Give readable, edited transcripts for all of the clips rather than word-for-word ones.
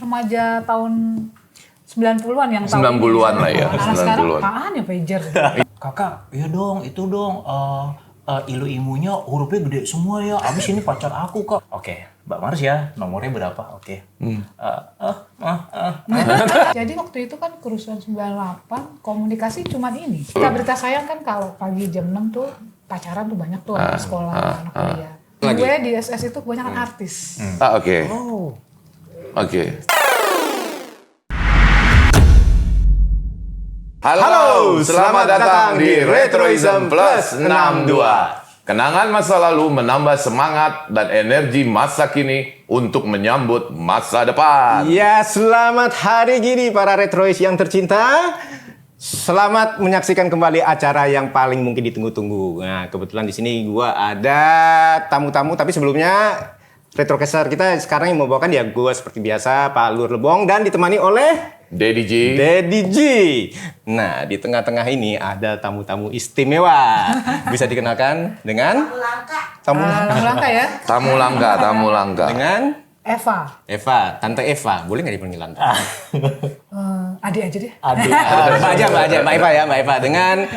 remaja tahun 90-an yang tahu 90-an lah ya, Nah, sekarang 90-an. apaan ya pager? Kakak, ya dong, itu dong. Ilu-imunya hurufnya gede semua ya. Abis ini pacar aku kak. Oke, Mbak Mars ya, nomornya berapa? Oke. Jadi waktu itu kan kerusuhan 98, komunikasi cuma ini. Berita sayang kan kalau pagi jam 6 tuh pacaran tuh banyak tuh anak sekolah, anak kuliah. Gue di SS itu kebanyakan artis. Oke. Oke. Halo, selamat datang di Retroism Plus 62. Kenangan masa lalu menambah semangat dan energi masa kini untuk menyambut masa depan. Ya, selamat hari gini para Retrois yang tercinta. Selamat menyaksikan kembali acara yang paling mungkin ditunggu-tunggu. Nah, kebetulan di sini gua ada tamu-tamu, tapi sebelumnya Retrocaster kita sekarang yang membawakan ya gua seperti biasa, Pak Lur Lebong, dan ditemani oleh Daddy G. Daddy G. Nah, di tengah-tengah ini ada tamu-tamu istimewa. Bisa dikenalkan dengan tamu Langka ya. Tamu langka. dengan Eva. Tante Eva. Boleh nggak dipanggil Tante? Adik aja deh. Adik. Mbak Eva ya, Mbak Eva dengan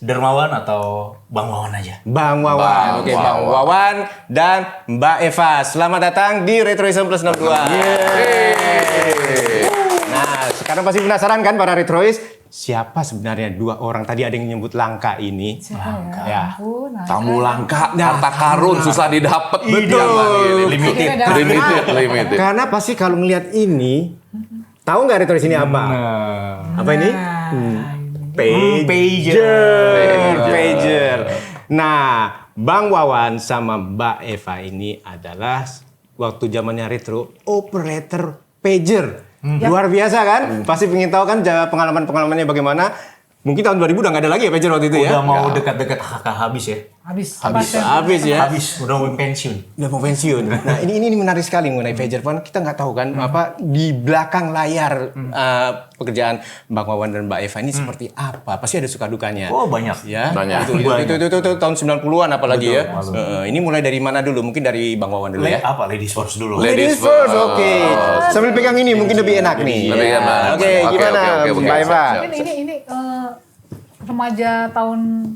Dermawan atau Bang Wawan aja? Bang Wawan. Oke, Bang Wawan dan Mbak Eva. Selamat datang di Retroism Plus 62. Nah, sekarang pasti penasaran kan para Retrois, siapa sebenarnya dua orang tadi ada yang nyebut langka ini? Siapa Ya. Ampun, Tamu langka, harta karun susah didapat. Betul. Limited. Karena pasti kalau melihat ini, tahu nggak Retrois ini apa? Apa ini? Pager. Nah, Bang Wawan sama Mbak Eva ini adalah waktu zamannya retro operator pager. Luar biasa kan? Pasti pengen tahu kan pengalaman-pengalamannya bagaimana? Mungkin tahun 2000 udah nggak ada lagi ya pager waktu itu ya? Udah mau dekat-dekat kakak habis ya? Habis ya. Habis, udah mau pensiun. Udah mau pensiun. Nah, ini menarik sekali mengenai pager. Kita nggak tahu kan apa di belakang layar pekerjaan Bang Wawan dan Mbak Eva ini seperti apa. Pasti ada suka dukanya. Oh, banyak. Ya. Banyak. Itu tahun 90-an apalagi ya. Ini mulai dari mana dulu? Mungkin dari Bang Wawan dulu ya. Apa? Ladies first dulu. Ladies first, oke. Sambil pegang ini mungkin lebih enak nih. Lebih enak. Oke, gimana Mbak Eva? Ini remaja tahun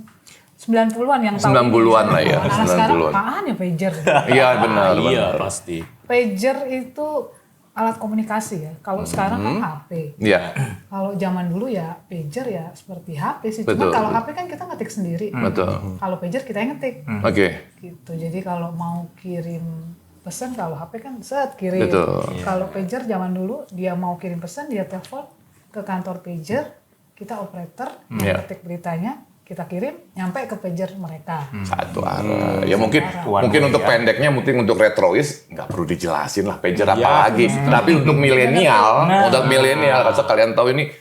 90-an yang tahu 90-an lah ya, Nah, sekarang 90-an. apaan ya pager? Iya benar. Iya, pasti. Pager itu alat komunikasi ya. Kalau sekarang kan HP. Iya. Kalau zaman dulu ya pager ya seperti HP sih. Betul. Cuma kalau HP kan kita ngetik sendiri. Betul. Kalau pager kita yang ngetik. Oke. Gitu. Jadi kalau mau kirim pesan, kalau HP kan set kirim. Betul. Kalau pager zaman dulu dia mau kirim pesan, dia telepon ke kantor pager, kita operator yang ketik beritanya, kita kirim nyampe ke pager mereka. Satu arah. Ya mungkin untuk pendeknya, mungkin untuk retrois nggak perlu dijelasin lah pager apa lagi. Tapi untuk milenial, kalau kalian tahu ini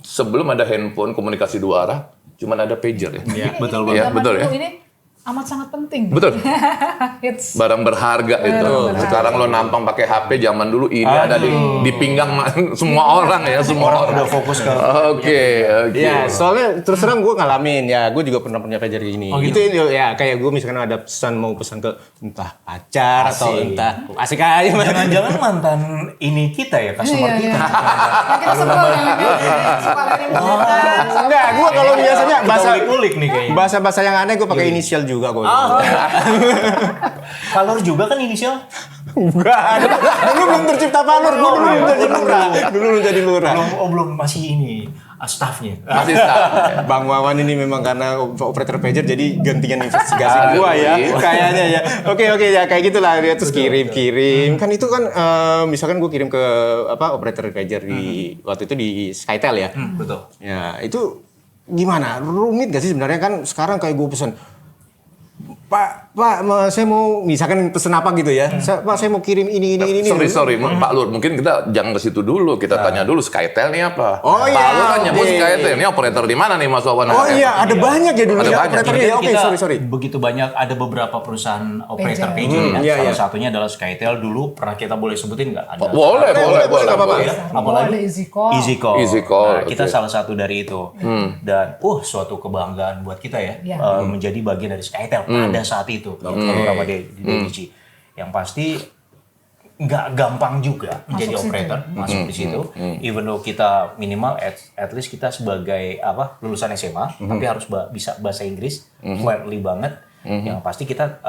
sebelum ada handphone komunikasi dua arah, cuman ada pager ya. Iya, betul Ini zaman betul ya. dulu ini amat sangat penting. Betul. Hits. Barang berharga itu. berharga. Sekarang lo nampang pakai HP, zaman dulu ini ada di pinggang semua orang ya, semua orang. Udah fokus ke Oke. Ya, soalnya terus terang gue ngalamin ya, gue juga pernah punya pager gini. Oh, gitu? Itu ya kayak gue misalkan ada mau pesan ke entah pacar atau entah asik aja. Jangan-jangan mantan ini kita ya, customer kita. Nah, kita sebel suka kirim berita. Enggak, gue kalau biasanya Ulik-ulik nih kayaknya. bahasa yang aneh gue pakai inisial juga kok. Kalor juga kan inisial? Enggak, dulu belum tercipta Palur, gue dulu belum jadi lurah. Belum jadi lurah. Belum masih ini staffnya. Masih start. Bang Wawan ini memang karena operator pager jadi gantian investigasi gua ya kayaknya ya. Oke ya kayak gitulah dia terus kirim. Kan itu kan misalkan gua kirim ke operator pager di waktu itu di Skytel ya. Betul. Ya, itu gimana? Rumit gak sih sebenarnya kan sekarang kayak gua pesan Pak, saya mau misalkan pesen apa gitu ya. Pak, saya mau kirim ini. Sorry, Pak Lur, mungkin kita jangan ke situ dulu. Kita tanya dulu Skytel nih apa. Oh, Pak iya. Lur kan nyebut Skytel. Ini operator di mana nih Mas Wawan? Oh iya, ada banyak ya dulu Ada ya banyak. operatornya. Oke, sorry. Begitu banyak, ada beberapa perusahaan operator pager ya. Iya, Salah iya. satunya adalah Skytel. Dulu pernah kita boleh sebutin nggak? Ada Boleh. nggak apa-apa. ya. Apalagi Ada Easy Call. Easy Call, Call. Nah, kita oke. salah satu dari itu. Dan suatu kebanggaan buat kita ya, Iya. menjadi bagian dari Skytel pada saat itu. Terutama di DDG. Yang pasti nggak gampang juga menjadi Masuk situ. operator masuk di situ. Even though kita minimal at least kita sebagai lulusan SMA tapi harus bisa bahasa Inggris fluently banget. Yang pasti kita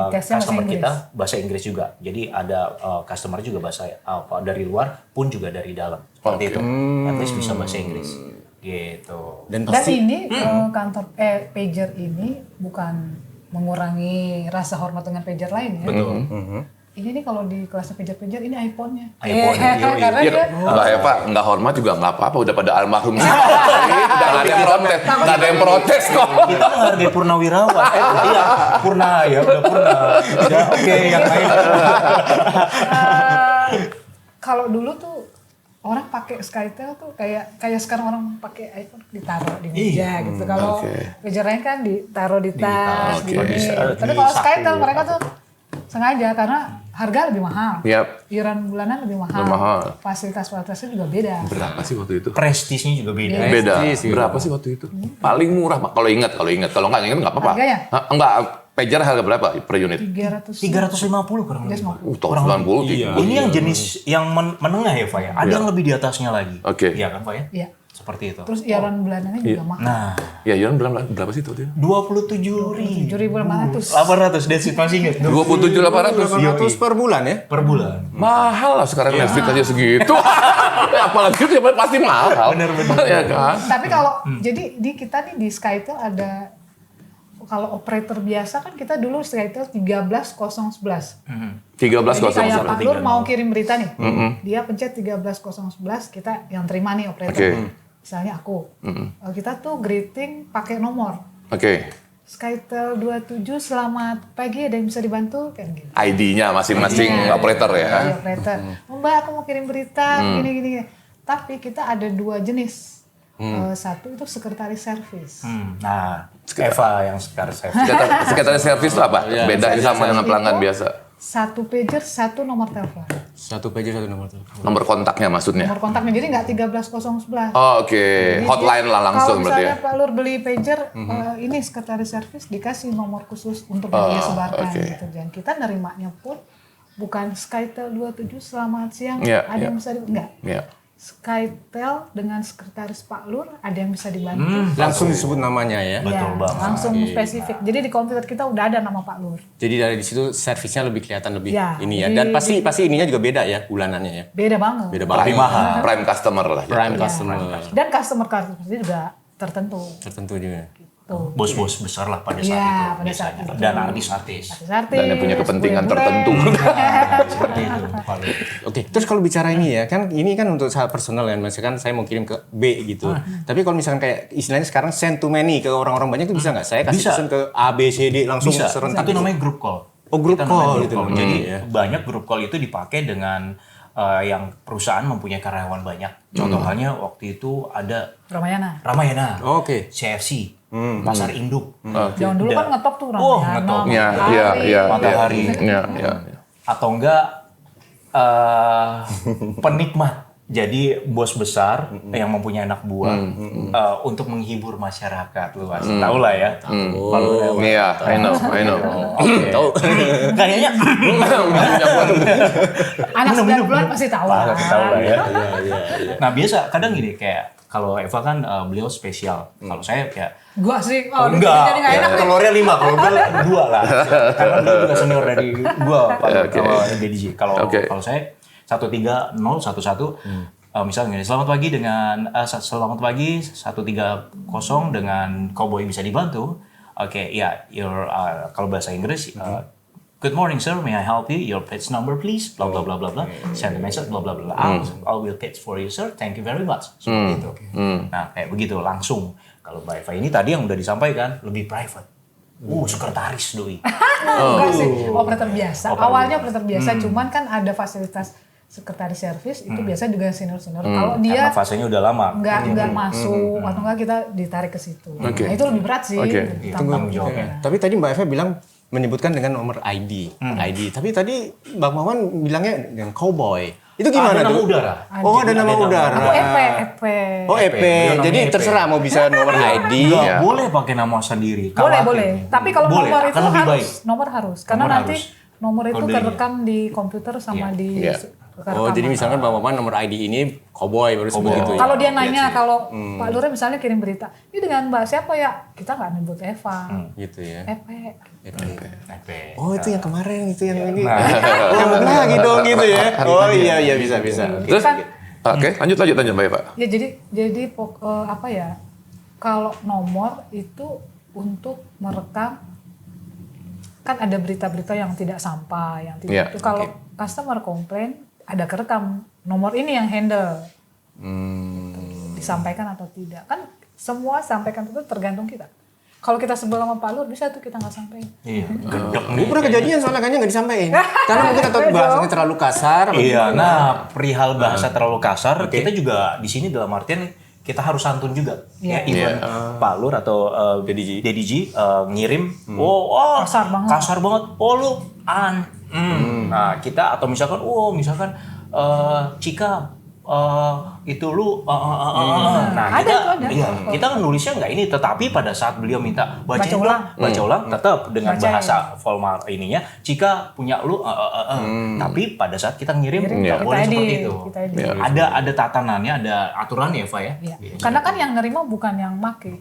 Tesnya bahasa customer Inggris. kita bahasa Inggris juga. Jadi ada customer juga bahasa dari luar pun juga dari dalam. Seperti itu. At least bisa bahasa Inggris. Gitu. Dan Dan pasti ini kantor pager ini bukan mengurangi rasa hormat dengan pager lain ya. Betul. Ini nih kalau di kelas pager ini iPhone-nya. iPhone-nya, yoi. Karena Iya, dia Mbak Eva nggak hormat juga nggak apa-apa, udah pada almarhum semua. Udah nggak ada yang protes, nggak ada yang protes kok. Kita menghargai purnawirawan. Iya, purna ya, udah purna. Ya, oke, yang lain. kalau dulu tuh orang pakai Skytel tuh kayak sekarang orang pakai iPhone ditaruh di meja gitu. Kalau oke. pager lain kan ditaruh di tas, oke. di ini. Bisa Tapi di kalau saku. Skytel mereka tuh sengaja karena harga lebih mahal. Yap. Iuran bulanan lebih mahal. Lebih mahal. Fasilitas-fasilitasnya juga beda. Berapa sih waktu itu? Prestisnya juga beda. Beda. sih. Berapa sih waktu itu? Paling murah, Pak. Kalau ingat. Kalau nggak ingat nggak apa-apa. Harganya? Enggak, pager harga berapa per unit? 350 kurang lebih. 350. Tahun 90. Iya. Ini yang jenis yang menengah ya, Pak ya. Ada Iya. yang lebih di atasnya lagi. Oke. Iya kan, Pak ya? Iya. Seperti itu. Terus iuran bulanannya juga mahal. Nah, Ya, Yon berapa sih waktu itu? 27.800 7.500. that's it, masih ingat? 27.800. 800 per bulan ya? Per bulan. Mahal lah sekarang Netflix aja segitu. Ya, apalagi itu ya pasti mahal. Bener-bener. Ya kan? Tapi kalau jadi di kita nih di Skytel ada kalau operator biasa kan kita dulu Skytel 13011. 13 Jadi kayak kosong. Pak Lur mau kirim berita nih, dia pencet 13011, kita yang terima nih operator. Oke. Misalnya aku, kita tuh greeting pakai nomor. Oke. Skytel 27 selamat pagi, ada yang bisa dibantu kan gitu. ID-nya masing-masing Iya. operator ya. Iya, operator. Oh, Mbak, aku mau kirim berita gini. Tapi kita ada dua jenis. Satu itu sekretaris service. Nah, Eva yang sekarang saya. Sekretaris servis itu apa? Beda ini sama dengan pelanggan Itu biasa. Satu pager, satu nomor telepon. Satu pager, satu nomor telepon. Nomor kontaknya maksudnya. Nomor kontaknya jadi nggak 13011. Oh, oke. Hotline lah langsung kalau berarti misalnya ya. Pak Lur beli pager, ini sekretaris service dikasih nomor khusus untuk dia sebarkan oke. gitu. Dan kita nerimanya pun bukan Skytel 27 selamat siang, Iya, ada iya. yang bisa enggak. Iya. Skytel dengan sekretaris Pak Lur ada yang bisa dibantu. Langsung disebut namanya ya. Betul Ya, banget. langsung spesifik. Jadi di komputer kita udah ada nama Pak Lur. Jadi dari situ servisnya lebih kelihatan lebih Ya, ini ya. jadi- Dan pasti ininya juga beda ya bulanannya ya. Beda banget. Beda banget. Prime mahal. Prime customer lah. Prime Ya. customer Dan customer service juga tertentu. tertentu juga. Tuh. Bos-bos besar lah pada saat Iya, itu. pada saat biasanya. itu. Dan artis-artis. Artis-artis, Dan yang punya kepentingan bule-bule. tertentu. Seperti itu. Oke, terus kalau bicara ini ya, kan ini kan untuk saat personal ya, misalkan saya mau kirim ke B gitu. Tapi kalau misalkan kayak istilahnya sekarang send to many ke orang-orang banyak itu bisa nggak? Saya kasih Bisa. pesan ke A, B, C, D langsung Bisa. serentak. Itu namanya group call. Oh, group Kita namanya call group gitu. call. Jadi Iya. banyak group call itu dipakai dengan yang perusahaan mempunyai karyawan banyak. Contoh halnya waktu itu ada Ramayana. Ramayana, Oke. CFC, Pasar Induk, Jangan dulu kan ngetop tuh Oh, Ramayana. ngetop. Iya, Matahari. iya, iya. Matahari. Iya, iya. atau enggak penikmat. Jadi bos besar yang mempunyai anak buah untuk menghibur masyarakat luas. Tahu lah ya. Kalau Iya, I know. Tahu. kayaknya Anak 9 bulan pasti tahu lah. pasti tahu lah ya. Iya. Nah biasa kadang gini kayak kalau Eva kan beliau spesial. Kalau saya kayak Gua sih, enggak, jadi nggak enak nih. telurnya 5, kalau gue 2 lah. Karena dia juga senior dari gua, Pak Oke. DDJ. Kalau Oke. kalau saya 13011, misalnya gini, selamat pagi dengan selamat pagi 130 dengan Cowboy bisa dibantu. Oke, ya, kalau bahasa Inggris, good morning sir, may I help you? Your page number please, bla bla bla bla bla. Send a message, bla bla bla. I will page for you sir, thank you very much. Seperti itu. Nah, kayak begitu langsung. Kalau Mbak Eva ini tadi yang udah disampaikan lebih private. Sekretaris doi. Enggak sih, operator biasa. Operator Awalnya operator biasa, cuman kan ada fasilitas sekretaris service itu biasa juga senior-senior. Kalau dia Karena fasenya udah lama. nggak masuk atau enggak kita ditarik ke situ. Oke. Nah, itu lebih berat sih. Oke. Tanggung Tanggung jawabnya. Tapi tadi Mbak Eva bilang menyebutkan dengan nomor ID. ID. Tapi tadi Bang Mawan bilangnya dengan cowboy. Itu gimana Ada nama tuh? udara. Oh, ada nama udara. Aku EP. Oh, EP. Dia namanya Jadi EP. terserah mau bisa nomor ID. Nggak Iya. boleh pakai nama sendiri. Boleh, Khawatir. boleh. Tapi kalau Boleh, nomor akan itu lebih harus, baik. nomor harus. Karena Nomor nanti harus. nomor itu Kodenya. kerekam di komputer sama di Iya. Oh, jadi misalkan Pak Maman nomor ID ini Cowboy baru sebut gitu ya. Kalau dia nanya, kalau Pak Lurah misalnya kirim berita, ini dengan Mbak siapa ya? Kita nggak nyebut Eva, Gitu ya. Epe. Oh, itu yang kemarin itu yang ini. Oh, lagi dong gitu ya. Oh iya bisa. Terus, Kan- oke, lanjut Mbak Eva. Ya jadi apa ya? Kalau nomor itu untuk merekam, kan ada berita-berita yang tidak sampai, yang tidak Iya, itu. Kalau customer komplain, ada kerekam nomor ini yang handle. Disampaikan atau tidak. Kan semua sampaikan itu tergantung kita. Kalau kita sebel sama Pak Lur, bisa tuh kita nggak sampaikan. Iya, gedek Ini nih. pernah kejadian soalnya kayaknya nggak disampaikan. Karena mungkin atau bahasanya terlalu kasar. atau Iya, gimana. nah perihal bahasa terlalu kasar, kita juga di sini dalam artian kita harus santun juga. Ya, even Pak Lur atau Deddy G ngirim, kasar banget. Oh lu Nah kita atau misalkan, Cika itu lu nah Ada kita tuh, ada. iya kita kan nulisnya nggak ini, tetapi pada saat beliau minta baca Baca ulang tetap dengan Baca bahasa formal ininya, Cika punya lu tapi pada saat kita ngirim nggak Kita boleh edit, seperti itu. kita edit. Iya. Ada tatanannya, ada aturannya Eva ya. Iya. Karena kan yang nerima bukan yang make,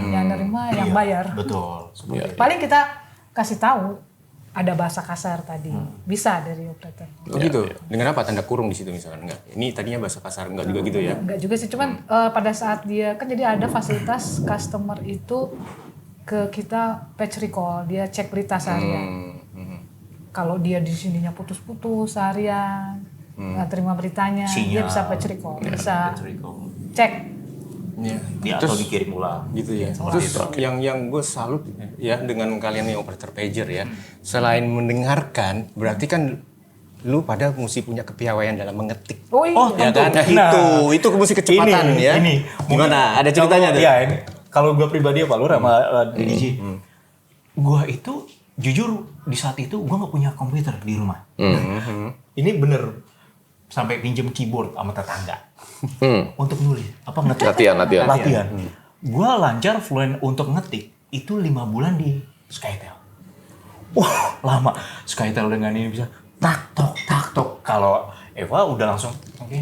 yang nerima yang bayar. Betul. Paling kita kasih tahu ada bahasa kasar tadi, bisa dari operator. Oh gitu. Dengan apa tanda kurung di situ misalkan enggak? Ini tadinya bahasa kasar enggak juga gitu ya. Enggak juga sih, cuman pada saat dia kan jadi ada fasilitas customer itu ke kita patch recall, dia cek berita seharian. Kalau dia di sininya putus-putus seharian, nggak terima beritanya, dia bisa patch recall, bisa cek. Dia atau dikirim ulang. Gitu ya. Terus yang gue salut ya dengan kalian yang operator pager ya. Selain mendengarkan, berarti kan lu pada mesti punya kepiawaian dalam mengetik. Oh iya. Ya kan? Itu mesti kecepatan ya. Ini Gimana? Ada ceritanya tuh? Ya ini kalau gue pribadi ya Pak Lur sama Deddy G. Gue itu jujur di saat itu gue nggak punya komputer di rumah. Ini bener sampai pinjem keyboard sama tetangga untuk nulis apa ngetik latihan. Gue lancar fluent untuk ngetik itu 5 bulan di Skytel. Wah lama Skytel dengan ini bisa tak tok. Kalau Eva udah langsung oke.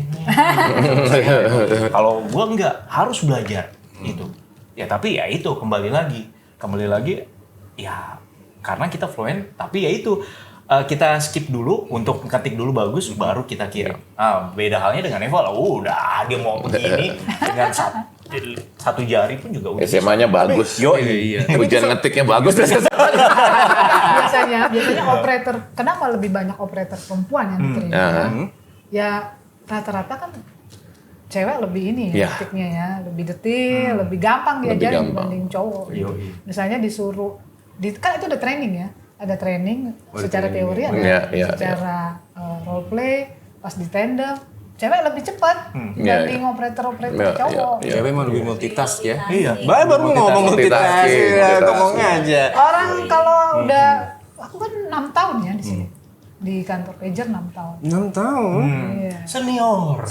Kalau gue enggak, harus belajar itu. Ya tapi ya itu kembali lagi ya karena kita fluent, tapi ya itu kita skip dulu untuk ketik dulu bagus baru kita kirim. Beda halnya dengan Eva lah, udah dia mau begini dengan satu jari pun juga udah. SMA-nya bagus. Iya. Ujian ngetiknya bagus. biasanya operator, kenapa lebih banyak operator perempuan yang diterima? Ya rata-rata kan cewek lebih ini Iya. ketiknya ya, lebih detail, lebih gampang diajarin gampang. dibanding cowok. Gitu. Misalnya disuruh, kan itu ada training ya, ada training secara teori, ada secara role play, pas di tandem, cewek lebih cepat dibanding operator-operator cowok. Ya memang lebih multitask ya. Iya. Baru ngomong multitask, ngomong aja. Orang kalau udah, aku kan 6 tahun ya di sini. Di kantor pager 6 tahun. 6 tahun. Iya. Senior.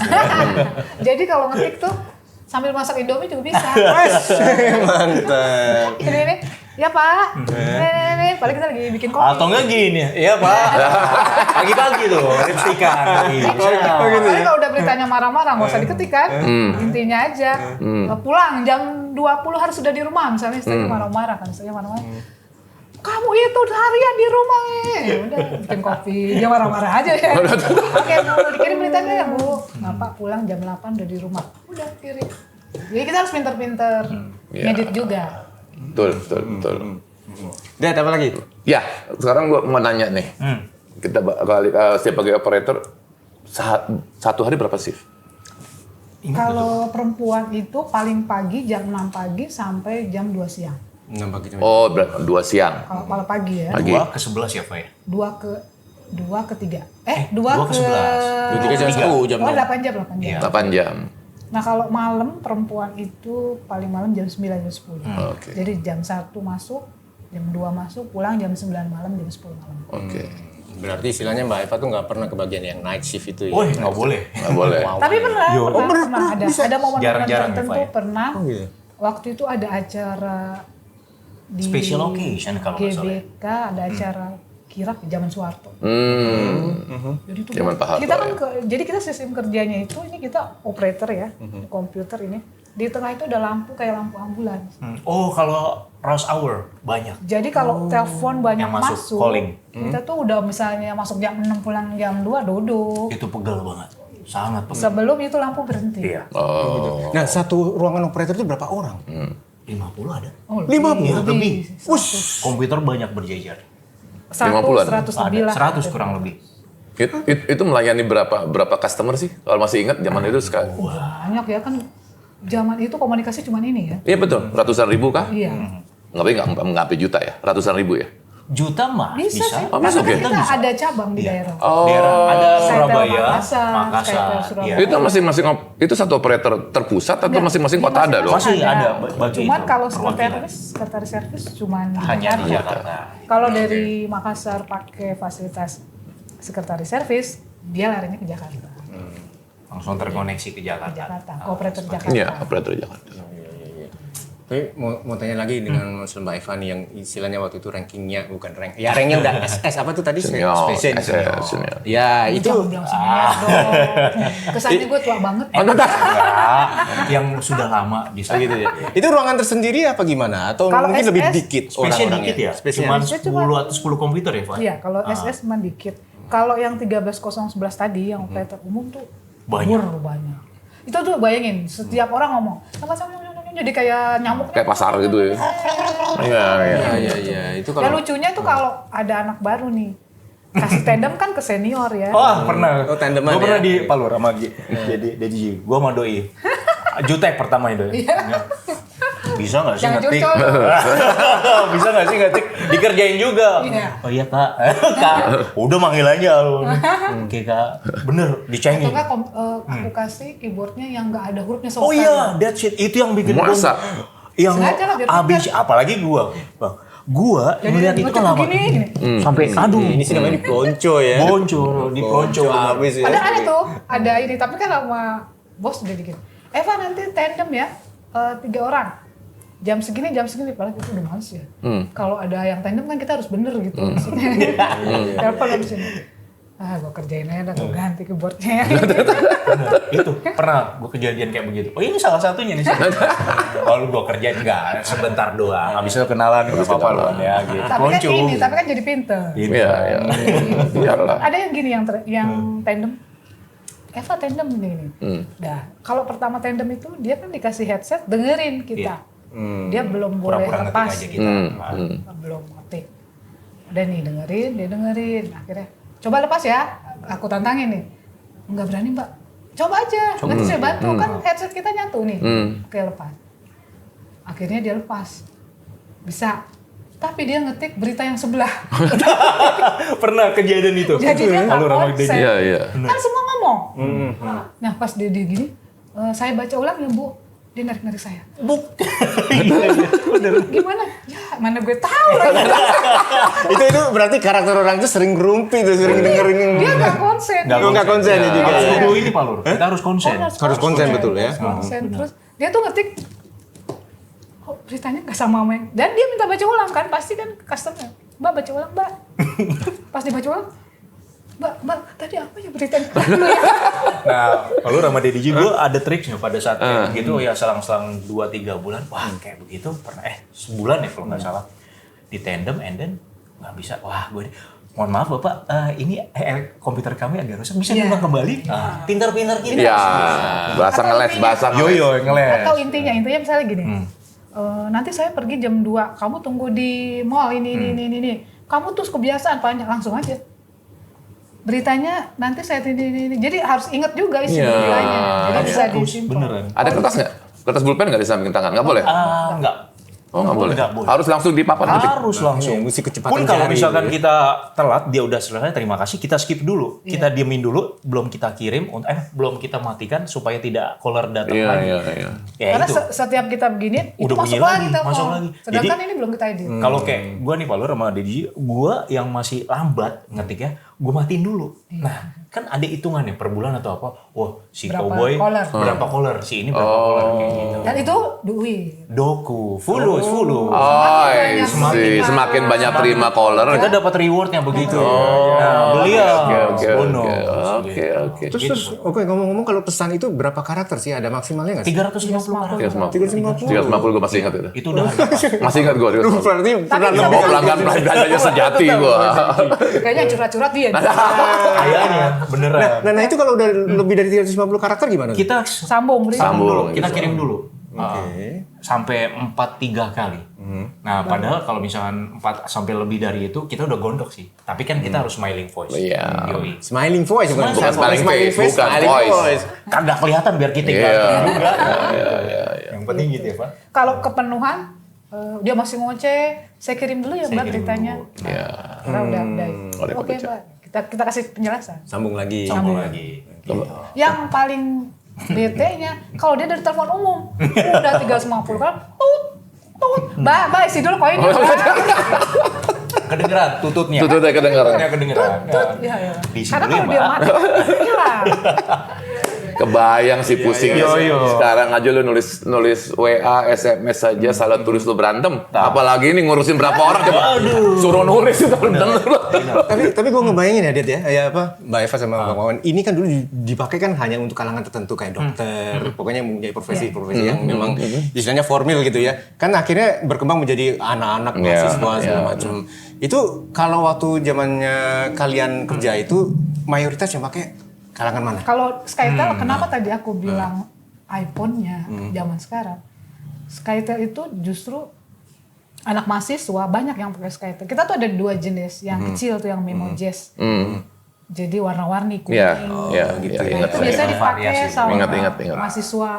Jadi kalau ngetik tuh sambil masak Indomie juga bisa. Mantap. Ini, ya Pak. Ini, paling kita lagi bikin kopi. Atau enggak gini, iya Pak. Pagi-pagi tuh, lipstikan. Tapi kalau udah beritanya marah-marah, nggak usah diketik kan. Intinya aja, pulang jam 20 harus sudah di rumah. Misalnya istrinya marah-marah kan, istrinya marah-marah. Kamu itu harian di rumah ya udah bikin kopi, dia marah-marah aja ya. Oke Bu, dikirim beritanya ya Bu. Bapak pulang jam 8 udah di rumah, udah kirim. Jadi kita harus pinter-pinter ngedit juga. Betul. Udah apa lagi? Ya, sekarang gua mau nanya nih. Kita sebagai operator satu hari berapa shift? Kalau perempuan itu paling pagi jam 6 pagi sampai jam 2 siang. 6 pagi. Oh, 2 siang. Kalau pagi ya. Pagi. 2 ke 11 ya Pak ya? 2 ke 3. 2 ke 11. 3 jam 1 jam 8 jam. 8 jam. Nah kalau malam perempuan itu paling malam jam 9 jam 10. Oke. Jadi jam 1 masuk, jam 2 masuk, pulang jam 9 malam, jam 10 malam. Oke. Berarti istilahnya Mbak Eva tuh nggak pernah kebagian yang night shift itu ya? Woi, nggak boleh. Nggak boleh. Tapi pernah ada momen-momen Jarang-jarang ya, tertentu Pak ya? pernah. Oh, gitu. Waktu itu ada acara di Special occasion kalau nggak salah ya. GBK, ada acara kirap di zaman Soeharto. Jadi itu Zaman Pak Harto, kita kan ya. jadi kita sistem kerjanya itu ini kita operator ya, komputer ini. Di tengah itu ada lampu kayak lampu ambulans. Oh, kalau rush hour banyak. Jadi kalau telepon banyak Yang masuk, masuk, calling. kita tuh udah misalnya masuk jam 6 pulang jam 2 duduk. Itu pegel banget. Sangat pegel. Sebelum itu lampu berhenti. Iya. Oh. Nah, satu ruangan operator itu berapa orang? 50 ada. Oh, 50? lebih. Komputer banyak berjejer. 50-an? 100 lebih lah. Ada 100 kurang lebih. Itu melayani berapa customer sih? Kalau masih ingat zaman itu sekali. Banyak ya kan, zaman itu komunikasi cuma ini ya. Iya betul, ratusan ribu kah? Iya. Nggak sampai juta ya, ratusan ribu ya. Juta mah Bisa sih, Oh, karena masuk ya? kan kita ada cabang di daerah. Oh, Daerah ada Skytel Surabaya, Makassar, Makassar. Skytel Surabaya. Iya. itu masing-masing itu satu operator terpusat atau masing-masing kota ada dong? Masih ada bagi Cuman itu, kalau perwakilan. sekretaris servis cuman di Hanya di Jakarta. Jakarta. Kalau dari Makassar pakai fasilitas sekretaris servis, dia larinya ke Jakarta. Langsung terkoneksi ke Ke Jakarta. Jakarta, kooperator Jakarta. Iya, operator Jakarta. Tapi mau tanya lagi dengan Mas Mbak Eva nih yang istilahnya waktu itu rankingnya bukan rank, ya ranknya udah SS apa tuh tadi? Senior, Spesial. SS, senior. Ya itu Jangan bilang senior dong. Kesannya gue tua banget. Enggak, yang sudah lama di sana. gitu ya. Itu ruangan tersendiri apa gimana? Atau Kalau mungkin lebih SS, dikit Spesial orang-orangnya? dikit ya? Spesial. Cuman Spesial 10 atau 10 komputer ya, Pak? Iya, kalau SS cuma dikit. Kalau yang 13011 tadi, yang operator umum tuh Banyak. banyak. Itu tuh bayangin, setiap orang ngomong, sama-sama jadi kayak nyamuk. Kayak pasar gitu ya. Iya, iya. Iya. Itu Ya lucunya tuh kalau ada anak baru nih, kasih tandem kan ke senior ya. Oh, pernah. Oh, tandeman Gue pernah ya? di Palur sama jadi Dedi. Gue sama Doi. Jutek pertama itu. Iya. Bisa nggak sih Jangan ngetik? curcol. Bisa nggak sih ngetik? Dikerjain juga. Iya. Oh iya kak. Kak, udah manggil aja lu. Oke kak, bener Atau dicengin. enggak aku kasih keyboardnya yang nggak ada hurufnya Oh selesai. iya, that shit itu yang bikin gua- Masa? yang Sengaja lah, biar abis apalagi gua. Bang, gua Jadi ngeliat itu kan ngetik lama. begini. Sampai aduh, ini sih namanya dipelonco ya. boncol, di pelonco. habis ya. Ada tuh, ada ini. Tapi kan sama bos udah dikit. Eva nanti tandem ya, 3 orang. Jam segini, padahal itu udah males ya. Kalau ada yang tandem kan kita harus bener gitu. Maksudnya, telepon habis ini. Gue kerjain aja dah, gue ganti keyboardnya. Itu pernah gue kejadian kayak begitu. Oh ini salah satunya nih. Kalau gue kerjain enggak sebentar doang. Habis itu kenalan enggak apa-apa lu ya gitu. Tapi kan jadi pinter. Iya, iya. Iyalah. Ada yang gini yang tandem. Eva tandem ini. Nah, kalau pertama tandem itu dia kan dikasih headset dengerin kita. Dia belum boleh Pura-pura ngetik lepas. aja kita. Belum ngetik. Udah nih dia dengerin. Akhirnya coba lepas ya. Aku tantangin nih. Enggak berani, Mbak. Coba aja. Nanti saya bantu kan headset kita nyatu nih. Oke, lepas. Akhirnya dia lepas. Bisa. Tapi dia ngetik berita yang sebelah. Pernah kejadian itu. Jadi dia nggak Lalu ramai konsen. Dedi. Iya, iya. Kan semua ngomong. Nah pas dia gini, saya baca ulang ya Bu. Dia narik-narik saya. Gimana? Ya mana gue tahu. itu berarti karakter orang itu sering ngerumpi tuh, sering dengerin. Dia nggak konsen. Nggak konsen ya juga. Harus Ya. dulu ini Pak Lur. Kita harus konsen. Harus konsen betul ya. Harus konsen. Terus dia tuh ngetik, kok beritanya nggak sama yang. Dan dia minta baca ulang kan, pasti kan customer. Mbak baca ulang Mbak. Pas dibaca ulang, Mbak tadi apa ya beritanya? Nah, kalau sama Dedi juga ada triknya pada saat kayak begitu ya selang-selang 2-3 bulan. Wah, kayak begitu pernah sebulan ya kalau nggak salah. Di tandem and then nggak bisa. Wah, gue mohon maaf Bapak, ini komputer kami agak rusak. Bisa Iya. diulang kembali? Pintar-pintar gitu. Iya, bahasa ngeles, bahasa ngeles. Yo ngeles. Atau intinya misalnya gini. Nanti saya pergi jam 2, kamu tunggu di mall ini. Kamu tuh kebiasaan panjang, langsung aja. Beritanya nanti saya ini. Jadi harus ingat juga isi Iya. beritanya. Jadi bisa Bagus, disimpan. beneran. Ada kertas nggak? Kertas pulpen nggak di samping tangan? Nggak boleh? Enggak. Oh, nggak boleh. Nggak boleh. Harus langsung di papan ketik. Harus langsung. Mesti kecepatan Pun kalau jari misalkan gitu ya. kita telat, dia udah selesai, terima kasih, kita skip dulu. Kita diemin dulu, belum kita kirim, belum kita matikan supaya tidak caller datang Iya, lagi. iya. Ya Karena itu. setiap kita begini, itu Udah bunyi masuk lagi, lagi telepon. masuk lagi. Sedangkan Jadi- ini belum kita edit. Kalau kayak gue nih Pak Lur sama Dedi, gue yang masih lambat ngetik ya, gue matiin dulu. Nah, kan ada hitungannya per bulan atau apa. Wah, si Berapa cowboy caller. berapa caller, si ini berapa caller kayak gitu. Dan itu duit. Doku, fulus. Oh, banyak semakin banyak terima caller. Kita dapat rewardnya begitu. Nah, beli ya bonus. Oke. Terus oke, ngomong-ngomong kalau pesan itu berapa karakter sih? Ada maksimalnya nggak sih? 350 karakter. 350 gue masih ingat itu. Itu udah harga pas. Masih ingat gue. Berarti pernah bisa lebih Mau pelanggan aja sejati gue. Kayaknya curhat-curhat dia. Kayaknya beneran. Nah itu kalau udah lebih dari 350 karakter gimana? Kita Sambung. Sambung. kita kirim dulu. Oke. Sampai 4-3 kali. Nah, padahal kalau misalkan 4 sampai lebih dari itu kita udah gondok sih. Tapi kan kita harus smiling voice. Iya. Yoi. Smiling voice bukan Bukan smiling face, bukan smiling voice. Kagak kelihatan biar kita Iya. ganti juga. Yang penting gitu ya, Pak. Kalau kepenuhan, dia masih ngoceh, saya kirim dulu ya Mbak ceritanya. Iya. Karena udah Udah oke kebaca. Mbak, kita kasih penjelasan. Sambung lagi. Sambung lagi. Yang paling bete-nya, kalau dia dari telepon umum, udah 350 kan, tut, Mbak isi dulu koinnya. Kedengeran tututnya. Tututnya kedengeran. Kedengeran. Ya. Diisi Karena dulu ya, kalau dia Mbak. mati, hilang. Kebayang sih pusingnya. Iya. Sekarang aja lu nulis WA, SMS saja salah tulis lu berantem. Apalagi ini ngurusin berapa orang coba. Suruh nulis itu bener. tapi gue ngebayangin ya Dit ya, kayak apa Mbak Eva sama Bang Wawan ini kan dulu dipakai kan hanya untuk kalangan tertentu kayak dokter, pokoknya mempunyai profesi-profesi yang memang istilahnya formil gitu ya. Kan akhirnya berkembang menjadi anak-anak mahasiswa segala macam. Itu kalau waktu zamannya kalian kerja itu mayoritas yang pakai kalangan mana? Kalau Skytel, kenapa tadi aku bilang iPhone-nya zaman sekarang? Skytel itu justru anak mahasiswa banyak yang pakai Skytel. Kita tuh ada 2 jenis, yang kecil tuh yang Memo Jazz. Jadi warna-warni kuning. Iya, gitu iya, ya. ingat Itu saya. biasanya dipakai Variasi. sama Ingat. mahasiswa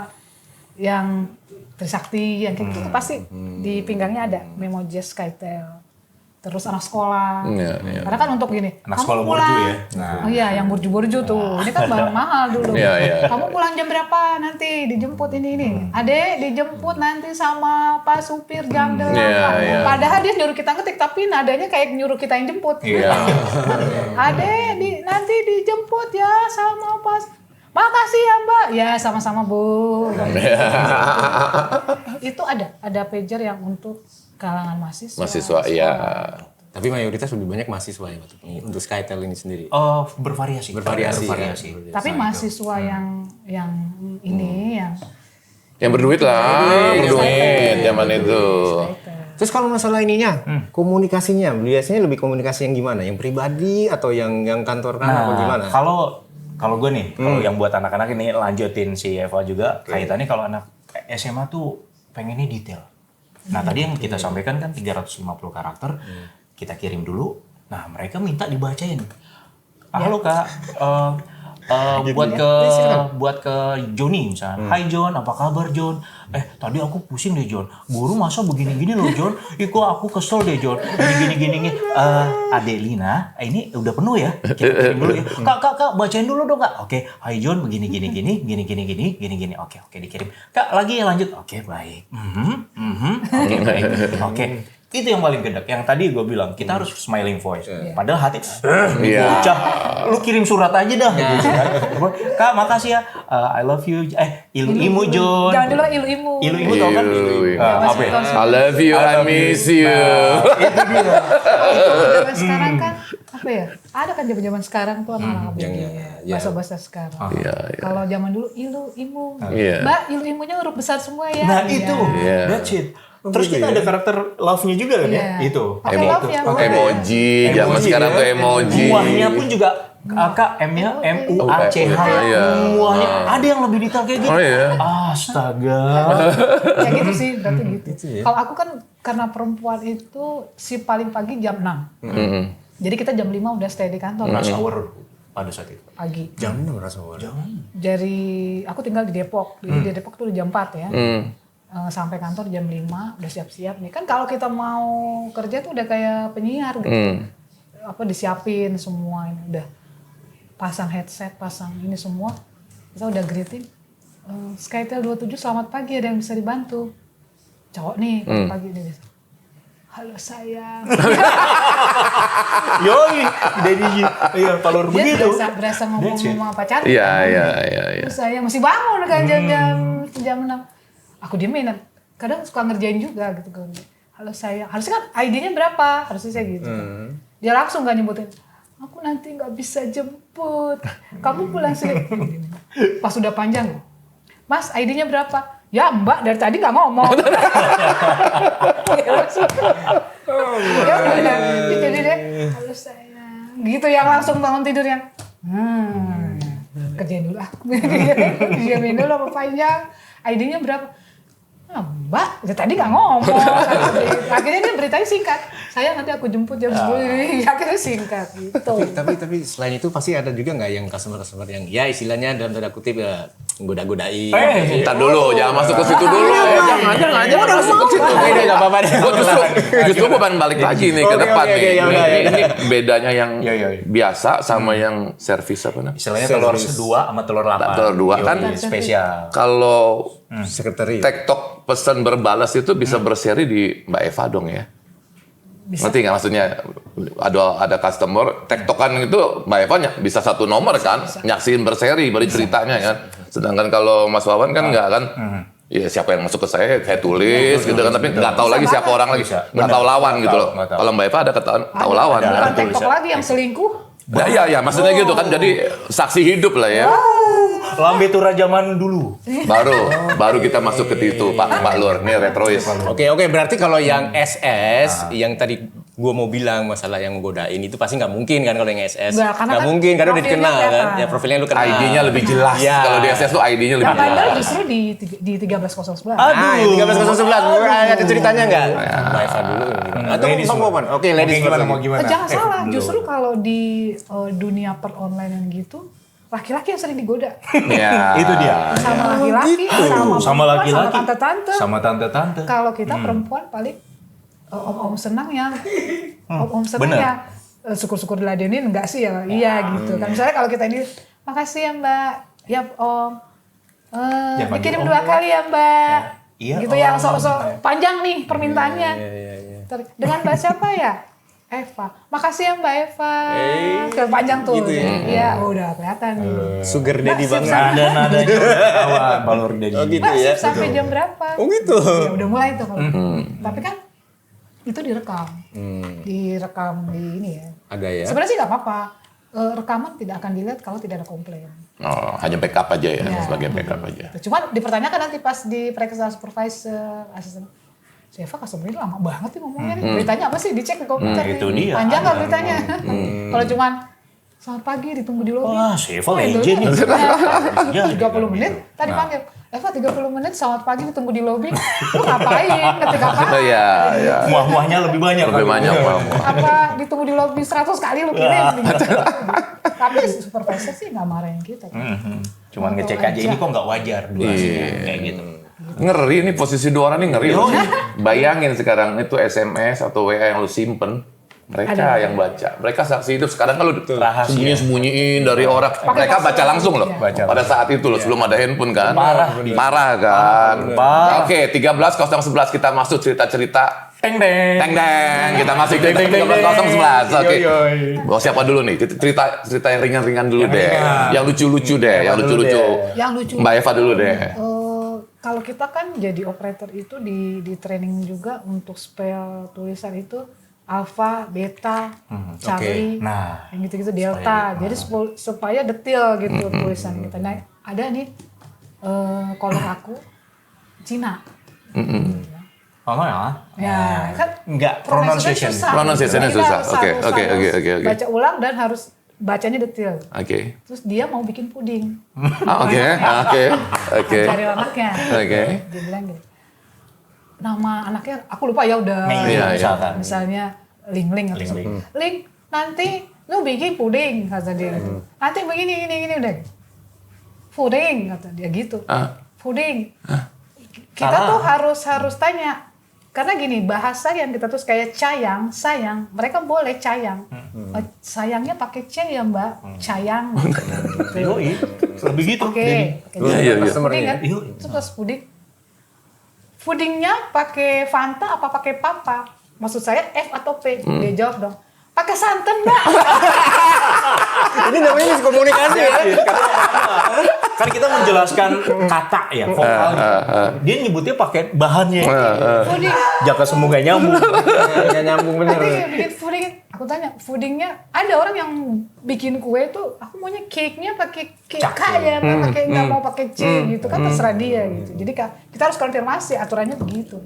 yang Trisakti, yang kayak gitu pasti di pinggangnya ada Memo Jazz Skytel. Terus anak sekolah. Iya. Karena kan untuk gini, Anak kamu sekolah pulang. borju ya? Nah. Oh iya, yang borju-borju tuh. Ini kan barang mahal dulu. Iya. Kamu pulang jam berapa nanti dijemput ini. Adek dijemput nanti sama Pak supir jam 8. Iya. Padahal dia nyuruh kita ngetik, tapi nadanya kayak nyuruh kita yang jemput. Iya. Adek nanti dijemput ya sama Pak. Makasih ya Mbak. Ya sama-sama Bu. Itu ada pager yang untuk kalangan Mahasiswa, iya. Tapi mayoritas lebih banyak mahasiswa ya untuk Skytel ini sendiri. Bervariasi. Bervariasi. Tapi mahasiswa yang ini Yang berduit lah, berduit zaman itu. Terus kalau masalah ininya, komunikasinya, biasanya lebih komunikasi yang gimana? Yang pribadi atau yang kantor kan apa gimana? Kalau gue nih, kalau yang buat anak-anak ini lanjutin si Eva juga, kaitannya kalau anak SMA tuh pengennya detail. Nah tadi yang kita sampaikan kan 350 karakter, kita kirim dulu. Nah mereka minta dibacain. Halo Kak, buat ke Joni misalnya. Hai John, apa kabar John? Tadi aku pusing deh John. Guru masa begini-gini loh John. Iko aku kesel deh John. Gini-gini. Adelina, ini udah penuh ya. Kita kirim dulu ya. Kak, bacain dulu dong Kak. Oke, hai John begini-gini. Oke, dikirim. Kak, lagi ya lanjut. Oke, baik. Oke, baik. Oke. Itu yang paling gede. Yang tadi gue bilang, kita harus smiling voice. Padahal hati, bocah, lu kirim surat aja dah. Gitu kan. Kak, makasih ya. I love you. Ilu-imu, John. Jangan dulu ilu-imu. Ilu-imu tau kan? Apa ya? I love you, I miss you. Itu dia. Zaman sekarang kan, apa ya? Ada kan zaman sekarang tuh anak-anak bahasa-bahasa sekarang. Iya. Kalau zaman dulu ilu-imu. Iya. Mbak, ilu-imunya huruf besar semua ya. Nah itu, Iya. that's it. Terus kita ada karakter love-nya juga kan ya? Iya. Itu. Pakai love ya. Emoji, zaman Emoji sekarang ya. tuh emoji. Muahnya pun juga Kak, M-nya M-U-A-C-H. Iya. Muahnya ada yang lebih detail kayak gitu. Oh iya. Astaga. Ya gitu sih, berarti gitu. Kalau aku kan karena perempuan itu si paling pagi jam 6. Jadi kita jam 5 udah stay di kantor. Rush hour pada saat itu. Pagi. Jam 6 rasa Dari aku tinggal di Depok. Jadi di Depok tuh udah jam 4 ya. Sampai kantor jam 5 udah siap-siap nih. Kan kalau kita mau kerja tuh udah kayak penyiar gitu. Apa disiapin semua ini udah pasang headset, pasang ini semua. Kita udah greeting. Skytel 27 selamat pagi, ada yang bisa dibantu. Cowok nih pagi dia biasa. halo sayang. Yoi, Daddy G. Iya, palur Dia begitu. berasa ngomong sama pacarnya. Iya. Halo sayang, masih bangun kan jam 6. Aku diemin. Kadang suka ngerjain juga gitu kan. Halo sayang, harusnya kan ID-nya berapa? Harusnya saya gitu kan. Dia langsung gak nyebutin. Aku nanti nggak bisa jemput. Kamu pulang sini. Pas udah panjang, Mas ID-nya berapa? Ya Mbak dari tadi nggak ngomong. Ya udah, gitu deh. Halo sayang. Gitu yang langsung bangun tidur yang. Kerjain dulu. Diamin dulu apa panjang. ID-nya berapa? Mbak, dari tadi nggak ngomong. Akhirnya dia beritanya singkat. Saya nanti aku jemput jam 10. Akhirnya singkat gitu. Tapi selain itu pasti ada juga nggak yang customer yang ya istilahnya dalam tanda kutip ya goda-godain. Ntar dulu, jangan masuk ke situ dulu. Jangan masuk ke situ. Oke, nggak apa-apa deh. Justru bukan balik lagi nih ke Oke, depan oke, nih. ya udah, ya. Ini bedanya yang Iya. biasa sama yang servis apa namanya? Istilahnya telur 2 sama telur 8. Telur 2 kan spesial. kalau Sekretari. TikTok pesan berbalas itu bisa berseri di Mbak Eva dong ya. Ngerti nggak maksudnya? Ada customer tektokan itu Mbak Eva bisa satu nomor kan, nyaksiin berseri beri ceritanya kan. Sedangkan kalau Mas Wawan kan nggak kan. Ya siapa yang masuk ke saya tulis gitu kan, tapi nggak tahu lagi siapa orang lagi, nggak tahu lawan gitu loh. Nggak tahu. Kalau Mbak Eva ada tahu lawan. Bukan Kan? TikTok lagi yang selingkuh. Ya maksudnya gitu kan, jadi saksi hidup lah ya. Lambe Tura zaman dulu. Baru kita masuk ke situ Pak Lur, nih retrois. Oke, berarti kalau yang SS, yang tadi gua mau bilang masalah yang godain itu pasti nggak mungkin kan kalau yang SS. Nggak, karena kan mungkin karena udah profilnya dikenal kan. kelihatan. Ya profilnya lu kenal. ID-nya lebih jelas. Iya. Kalau di SS tuh ID-nya lebih Yang padahal jelas. justru di 13011. Ah, 13.011. Ada ceritanya nggak? Mbak Eva dulu. Atau Ladies Bang Wawan? Oke, ladies gimana first. mau gimana? Jangan salah, belum. justru kalau di dunia per online gitu, laki-laki yang sering digoda. Ya. Itu dia. Sama laki-laki, Sama laki-laki. sama tante-tante. Sama tante-tante. Kalau kita perempuan paling om-om senang yang om-om senang bener. ya syukur-syukur diladenin enggak sih ya? Iya gitu kan. Misalnya kalau kita ini makasih ya Mbak, ya Om. Jangan Dikirim panggil 2 Om, kali ya Mbak. Iya, Gitu Om. yang sok-sok panjang nih permintaannya. Dengan Mbak siapa ya? Eva. Makasih ya Mbak Eva. Kayak panjang tuh. Gitu ya? Iya, udah kelihatan nih. Sugar daddy Mbak, banget. Nada kawan balur Daddy. Oh gitu Mbak, ya. sampai jam berapa? Oh gitu. Ya udah mulai tuh kalau. Tapi kan itu direkam. Direkam di ini ya. Ada ya. Sebenarnya sih nggak apa-apa. Rekaman tidak akan dilihat kalau tidak ada komplain. Oh, hanya backup aja ya, Ya. sebagai backup aja. Cuma dipertanyakan nanti pas di periksa supervisor, asisten. Si Eva customer ini lama banget nih ngomongnya nih. Beritanya apa sih? Dicek ke komputer itu nih. dia. Panjang nggak beritanya? Kalau cuman selamat pagi ditunggu di lobi. Wah, si Eva Oh, itu legend nih. ya. Ya, 30 menit tadi panggil. Eva 30 menit selamat pagi ditunggu di lobi. Lu ngapain? Ketika apa? Iya. Muah-muahnya lebih banyak. Lebih banyak. Apa ditunggu di lobi 100 kali lu kirim gitu. Tapi supervisor sih nggak marahin kita. Cuman ngecek aja ini kok nggak wajar durasinya kayak gitu. Ngeri nih posisi 2 orang nih ngeri. loh. Bayangin sekarang itu SMS atau WA yang lu simpen. Mereka yang baca. Mereka saksi hidup. Sekarang kalau Rahasia. sembunyiin dari orang. Mereka baca langsung loh. Baca. Pada saat itu loh, sebelum ada handphone kan. Parah. kan. Parah. Oke, 13.011 kita masuk cerita-cerita. Teng deng. Teng deng, kita masuk cerita 13.011. Oke. Bawa siapa dulu nih? Cerita yang ringan-ringan dulu deh. Yang lucu-lucu deh, yang lucu-lucu. Yang lucu. Mbak Eva dulu deh. Kalau kita kan jadi operator itu di training juga untuk spell tulisan itu alpha, beta, Charlie, Nah, yang gitu-gitu delta. Jadi supaya detail gitu tulisan kita. Nah, ada nih kalau aku Cina. Oh ya? Ya, kan Enggak, pronunciation pronunciation. Pronunciation-nya Kita susah. harus Oke. baca ulang dan harus bacanya detail. Oke. Terus dia mau bikin puding. Oke. Cari anaknya. Oke. Dia bilang gini, nama anaknya aku lupa ya udah. Iya. Misalnya Ling atau Ling. apa. Ling, nanti lu bikin puding kata dia. Nanti begini udah. Puding kata dia gitu. Puding. Kita tuh harus tanya. Karena gini, bahasa yang kita tuh kayak sayang, mereka boleh sayang. Sayangnya pakai C ya Mbak, sayang. Yoi, lebih gitu. Oke. Iya. Puding kan? Yoi. Terus puding. Pudingnya pakai Fanta apa pakai papa? maksud saya F atau P? Dia jawab dong, pakai santan Mbak. Ini namanya miskomunikasi ya. Kan kita menjelaskan kata ya, vokalnya. Dia nyebutnya pakai bahannya. Puding. Jaka semua gak nyambung. Nggak nyambung bener. Nanti bikin puding, aku tanya, pudingnya ada orang yang bikin kue tuh, aku maunya cake-nya pakai K ya, nggak mau pakai C gitu kan terserah dia gitu. Jadi kita harus konfirmasi aturannya begitu.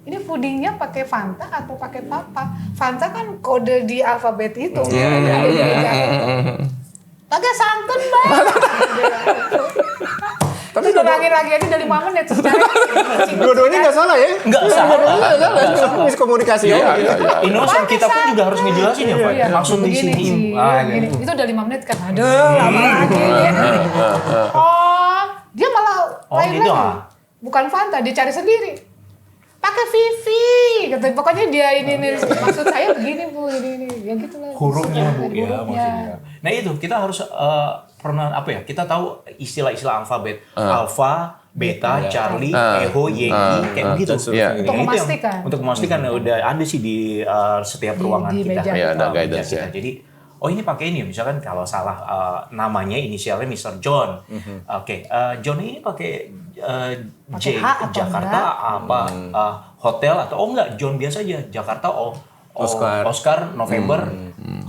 Ini pudingnya pakai Fanta atau pakai Papa? Fanta kan kode di alfabet itu. Pakai santan Mbak. Tapi udah lagi aja dari 5 menit terus cari. Dua-duanya nggak salah ya? Nggak salah. Miskomunikasi. Innocent kita pun juga harus ngejelasin ya, Pak. Iya, Langsung di begini, sini. begini. Itu udah 5 menit kan. Aduh, lama lagi. Oh, dia malah lain gitu, lagi. Bukan Fanta, dia cari sendiri. Pakai Vivi, kata pokoknya dia ini maksud saya begini Bu, ini ya gitu lah. Hurufnya Bu ya Hurufnya. maksudnya. Nah itu kita harus pernah apa ya? Kita tahu istilah-istilah alfabet. Alpha, Beta, Charlie, Echo, Yankee, kayak begitu. Iya. Untuk Itu yang- memastikan. Untuk memastikan udah ada sih di setiap ruangan di kita. meja. Iya, ada Meja guidance kita. ya. Jadi oh ini pakai ini, misalkan kalau salah namanya inisialnya Mr. John. Oke, John ini pakai J, H atau Jakarta apa hotel atau enggak John biasa aja Jakarta Oscar November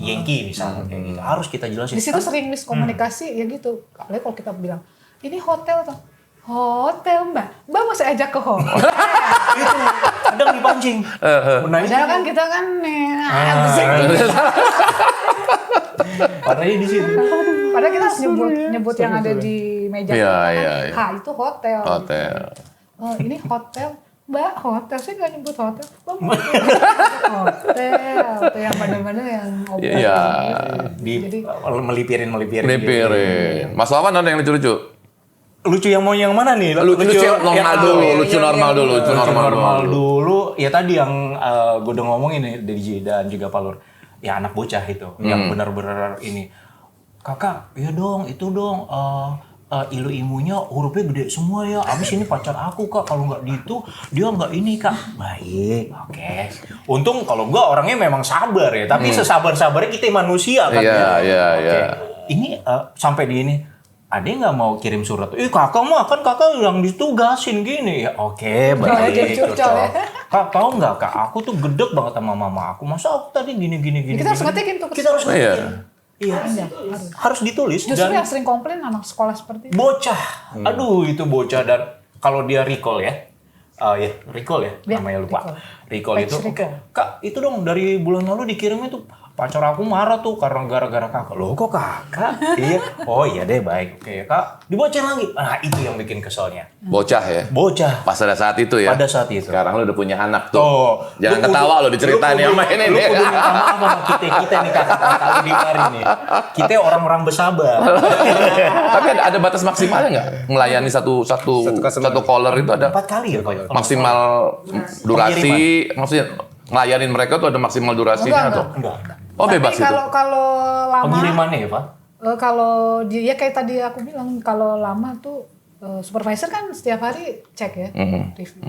Yankee misalnya kayak gitu. Harus kita jelasin. Di situ sering miskomunikasi ya gitu. Apalagi kalau kita bilang, ini hotel tuh. Hotel Mbak masih ajak ke hotel. Kadang dipancing. Nah, Padahal kan kita kan padahal di sini. padahal kita harus nyebut yang ada di meja Iya, kita kan. iya, iya. H itu hotel. Hotel. Oh, ini hotel. Mbak, hotel. Saya nggak nyebut hotel. Mbak, hotel. Itu yang benar-benar yang obat. Iya. Jadi Melipirin. Lipirin. Mas Wawan ada yang lucu-lucu? Lucu yang mau yang mana nih? Lucu normal dulu, lucu normal dulu, lucu normal dulu. dulu. Ya tadi yang gue udah ngomongin nih DJ dan juga Palur. Ya anak bocah itu yang benar-benar ini. Kakak, ya dong, itu dong. Ilu imunya hurufnya gede semua ya. Abis ini pacar aku Kak. Kalau nggak gitu dia nggak ini Kak. Baik, oke. Untung kalau gua orangnya memang sabar ya. Tapi sesabar-sabarnya kita manusia kan. Iya. Ini sampai di ini. Ade nggak mau kirim surat. Kakak mah kan kakak yang ditugasin gini ya. Oke, baik. curcol ya. Kak tahu nggak Kak? Aku tuh gedek banget sama mama aku. Masa aku tadi gini. kita harus ngetekin tuh. Kita harus Iya. Iya. Harus ditulis. Justru Dan yang sering komplain anak sekolah seperti itu. bocah. Aduh, itu bocah dan kalau dia recall ya. Recall ya, Ya, namanya lupa. Recall Page itu. recall. Kak, itu dong dari bulan lalu dikirimnya tuh pacar aku marah tuh karena gara-gara kakak. Loh kok kakak? Iya. Oh iya deh baik. Oke Kak. Dibocain lagi. Nah itu yang bikin keselnya. Bocah ya. Bocah. Pas pada saat itu ya. Pada saat itu. Sekarang lu udah punya anak tuh. Tuh. Jangan ketawa lo diceritain ya sama ini Lu nih. kudu minta maaf sama kita nih kakak di mari nih. Kita orang-orang bersabar. Tapi ada batas maksimalnya nggak? Melayani satu caller itu ada 4 kali ya Pak? maksimal durasi, maksudnya ngelayanin mereka tuh ada maksimal durasinya atau? Enggak. Oh bebas Tapi itu. kalau lama, Pengirimannya ya Pak? kalau dia kayak tadi aku bilang, kalau lama tuh supervisor kan setiap hari cek ya, review.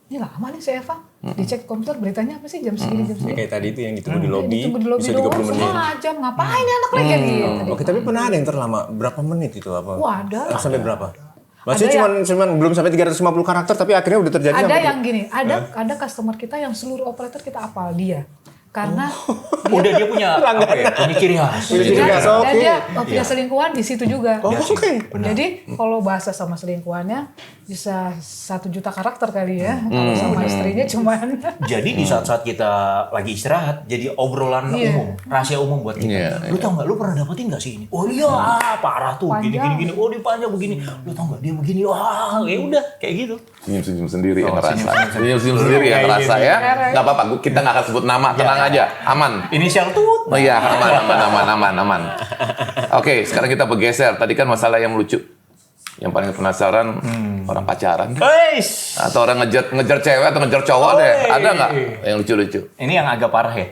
Ini lama nih si Eva, dicek komputer beritanya apa sih jam segini jam segini. Kayak tadi itu yang ditunggu di lobby, Ditunggu di lobby bisa doang 30 menit. setengah jam, ngapain ya anak lagi gitu. Oke, tapi pernah ada yang terlama. Berapa menit itu apa? Wah, ada. Sampai berapa? Maksudnya cuman belum sampai 350 karakter tapi akhirnya udah terjadi Ada apa tuh? yang gini, ada customer kita yang seluruh operator kita apal dia. Karena Udah dia punya apa ya? Punya ciri khas. Punya ciri dan, khas, dan oke. dia punya selingkuhan di situ juga. Oh, oke. Jadi kalau bahasa sama selingkuhannya bisa 1 juta karakter kali ya. Kalau sama istrinya cuman Jadi di saat-saat kita lagi istirahat, jadi obrolan Iya. umum, rahasia umum buat kita. Iya, Lu tau nggak? Lu pernah dapetin nggak sih ini? Oh iya, parah tuh, Panjang. gini. Oh dia panjang begini. Lu tau nggak? Dia begini. Wah, ya udah kayak gitu. Senyum-senyum sendiri yang ngerasa. senyum-senyum. Senyum-senyum sendiri yang Kayak ngerasa gini. ya. Nggak apa-apa, kita nggak akan sebut nama, tenang aja, aman. Inisial tuh. Oh iya, aman. Oke, sekarang kita bergeser. Tadi kan masalah yang lucu. Yang paling penasaran orang pacaran Guys. atau orang ngejar cewek atau ngejar cowok deh. Ada nggak yang lucu-lucu? Ini yang agak parah ya.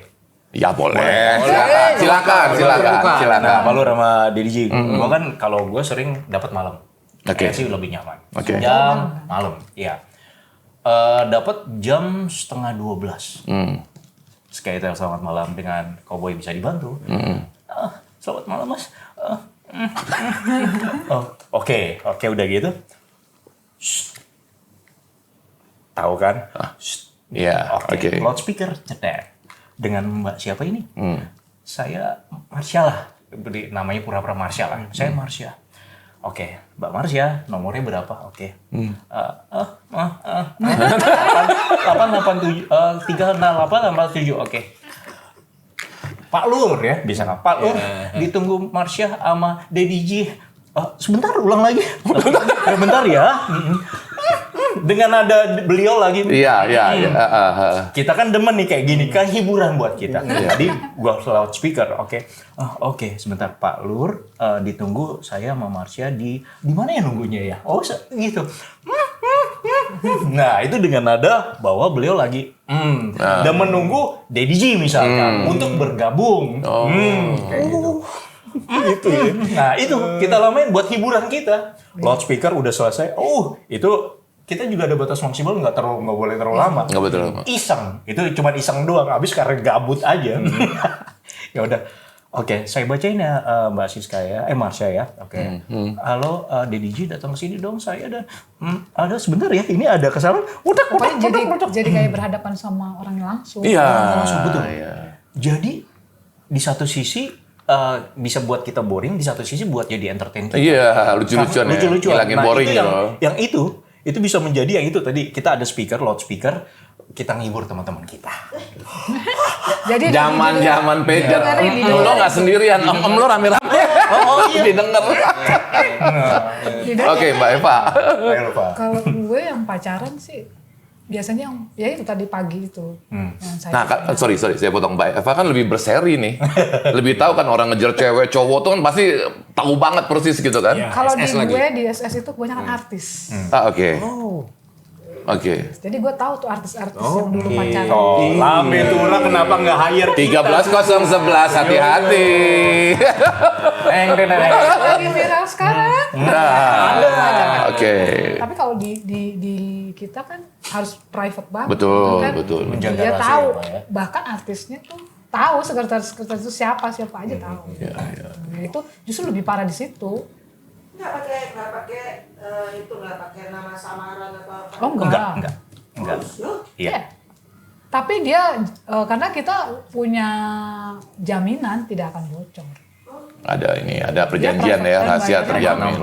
Ya boleh. Silakan. Nah, Balur sama DDJ. Gua kan kalau gue sering dapat malam. Oke. Kayaknya sih lebih nyaman. Oke. Jam malam, iya. Dapat jam setengah 12. Skytel selamat malam dengan Cowboy bisa dibantu. Selamat malam mas. Oke, udah gitu. Shh. Tahu kan? Iya, oke. Loudspeaker cetek. Dengan Mbak siapa ini? Saya Marsha lah. Namanya pura-pura Marsha lah. Saya Marsha. Oke, Mbak Marsha, nomornya berapa? Oke. 887 3087. Oke. Pak Lur ya, bisa nggak? Pak Lur, ditunggu Marsha sama Daddy G. Sebentar, ulang lagi. Bentar ya. Dengan ada beliau lagi. Iya. Kita kan demen nih kayak gini, kan hiburan buat kita. Jadi gua loudspeaker, oke. Oke, sebentar Pak Lur, ditunggu saya sama Marsha di mana ya nunggunya ya? Gitu. Nah, itu dengan nada bahwa beliau lagi dan menunggu Daddy G misalkan untuk bergabung. Kayak gitu. Gitu ya. Nah, itu kita lamain buat hiburan kita. Loudspeaker udah selesai. Itu kita juga ada batas maksimal, nggak boleh terlalu lama. Nggak betul lama. Iseng, itu cuma iseng doang. Habis karena gabut aja. Ya udah. Oke, saya bacain ya Mbak Siska ya, Marsha ya. Oke. Halo, Daddy G datang ke sini dong. Saya ada sebentar ya. Ini ada kesalahan. Pokoknya jadi kayak berhadapan sama orangnya langsung. Iya. Langsung betul. Iya. Jadi di satu sisi bisa buat kita boring, di satu sisi buat jadi entertain kita. Iya, lucu-lucuan ya. Lucu-lucuan. Hilangin boring itu loh. yang itu bisa menjadi yang itu tadi. Kita ada loudspeaker, kita ngibur teman-teman kita. Jadi Zaman pager. Lo nggak sendirian, om lo rame-rame. Iya. Didengar. Oke, Mbak Eva. Ayo lupa. Kalau gue yang pacaran sih biasanya yang ya itu tadi pagi itu. Yang saya Nah, sorry, saya potong Mbak Eva kan lebih berseri nih. Lebih tahu kan orang ngejar cewek cowok tuh kan pasti tahu banget persis gitu kan. kalau di SS lagi. gue di SS itu kebanyakan artis. Oke. Oke. Jadi gue tahu tuh artis-artis yang dulu pacaran. Lambe Tura kenapa nggak hire 13.011, hati-hati. Lagi viral sekarang. Nah, oke. Tapi kalau di kita kan harus private banget. Betul, kan betul. Menjaga Dia rahasia, tahu, Pak, ya. bahkan artisnya tuh tahu sekretaris itu siapa aja tahu. Itu justru lebih parah di situ. Nggak pakai nama samaran atau apa. Oh enggak. Enggak. Iya. Ya. Tapi dia karena kita punya jaminan tidak akan bocor. Ada perjanjian ya, rahasia terjamin.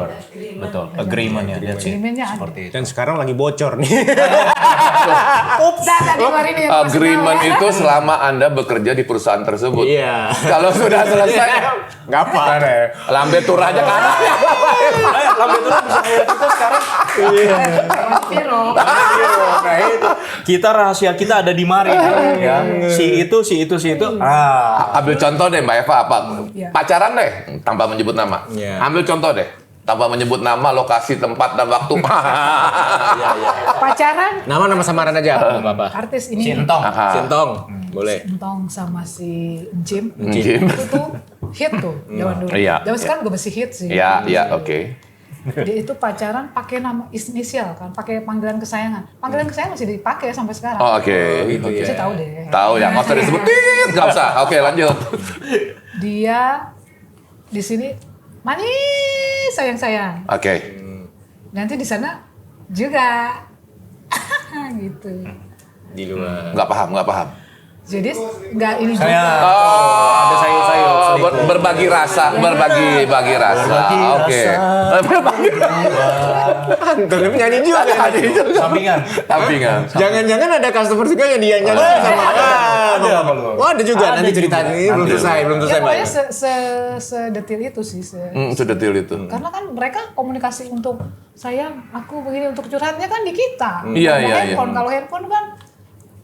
Betul. Agreement-nya. Agreement-nya ada. Seperti itu. Dan sekarang lagi bocor nih. Agreement itu selama Anda bekerja di perusahaan tersebut. Iya. Kalau sudah selesai, Nggak apa. lambe turah aja kan. Lambe Tura bisa ngeliat kita sekarang. Viro. Nah itu. Kita rahasia kita ada di mari. Ya. Si itu. Ambil contoh deh Mbak Eva apa? Iya. Pacaran deh, tanpa menyebut nama. Iya. Ambil contoh deh, tanpa menyebut nama, lokasi, tempat, dan waktu. Pacaran Nama samaran aja, nggak apa-apa. artis ini Sintong. Sintong, boleh. Sintong sama si Jim. Jim. Itu tuh hit tuh zaman dulu. Iya, Zaman iya. sekarang gue masih hit sih. Iya, oke. Dia itu pacaran pakai nama inisial kan, pakai panggilan kesayangan. Panggilan kesayangan masih dipakai sampai sekarang. Oh, oke. Saya tahu deh. Tahu ya, nggak usah disebutin, nggak usah. Oke, lanjut. Dia di sini manis sayang-sayang. Oke. Nanti di sana juga gitu. Di luar. Nggak paham. Jadi nggak ini Saya juga. ada sayur-sayur. Berbagi rasa. Oke. Berbagi Anton penyanyi juga. Sampingan. Jangan-jangan ada customer juga yang dia nyanyi sama. Ada apa lu? Oh, ada juga. Nanti Ada ceritanya juga. ini belum selesai Ya Mbak. pokoknya sedetil itu sih. Sedetil itu. Karena kan mereka komunikasi untuk sayang, aku begini untuk curhatnya kan di kita. Iya, Ada iya, handphone. Kalau handphone kan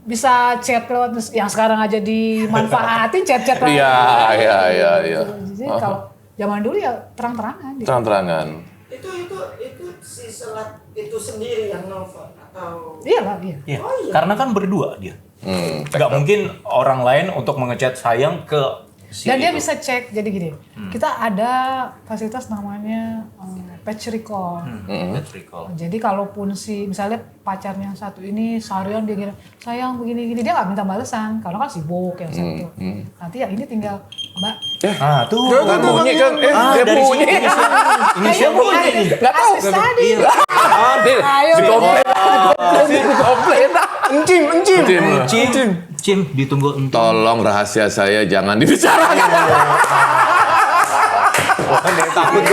bisa chat lewat yang sekarang aja dimanfaatin chat-chat lewat. Iya. Jadi kalau zaman dulu ya terang-terangan. Terang-terangan. Itu si selat itu sendiri yang nelfon atau Iya. Iya. Karena kan berdua dia. Nggak mungkin orang lain untuk mengechat sayang ke Dan dia bisa cek, jadi gini, kita ada fasilitas namanya patch recall. Let's recall. Jadi kalaupun misalnya pacarnya yang satu ini seharian dia gini, sayang begini-gini, dia nggak minta balesan, karena kan sibuk yang satu. Nanti yang ini tinggal, Mbak. Tuh. Kan bunyi kan, dia dari bunyi. Ini siapa ini? Nggak tahu. Asis tadi. Ayo. Dikomplain. Encim. Cim, ditunggu entar. Tolong rahasia saya jangan dibicarakan. Takut.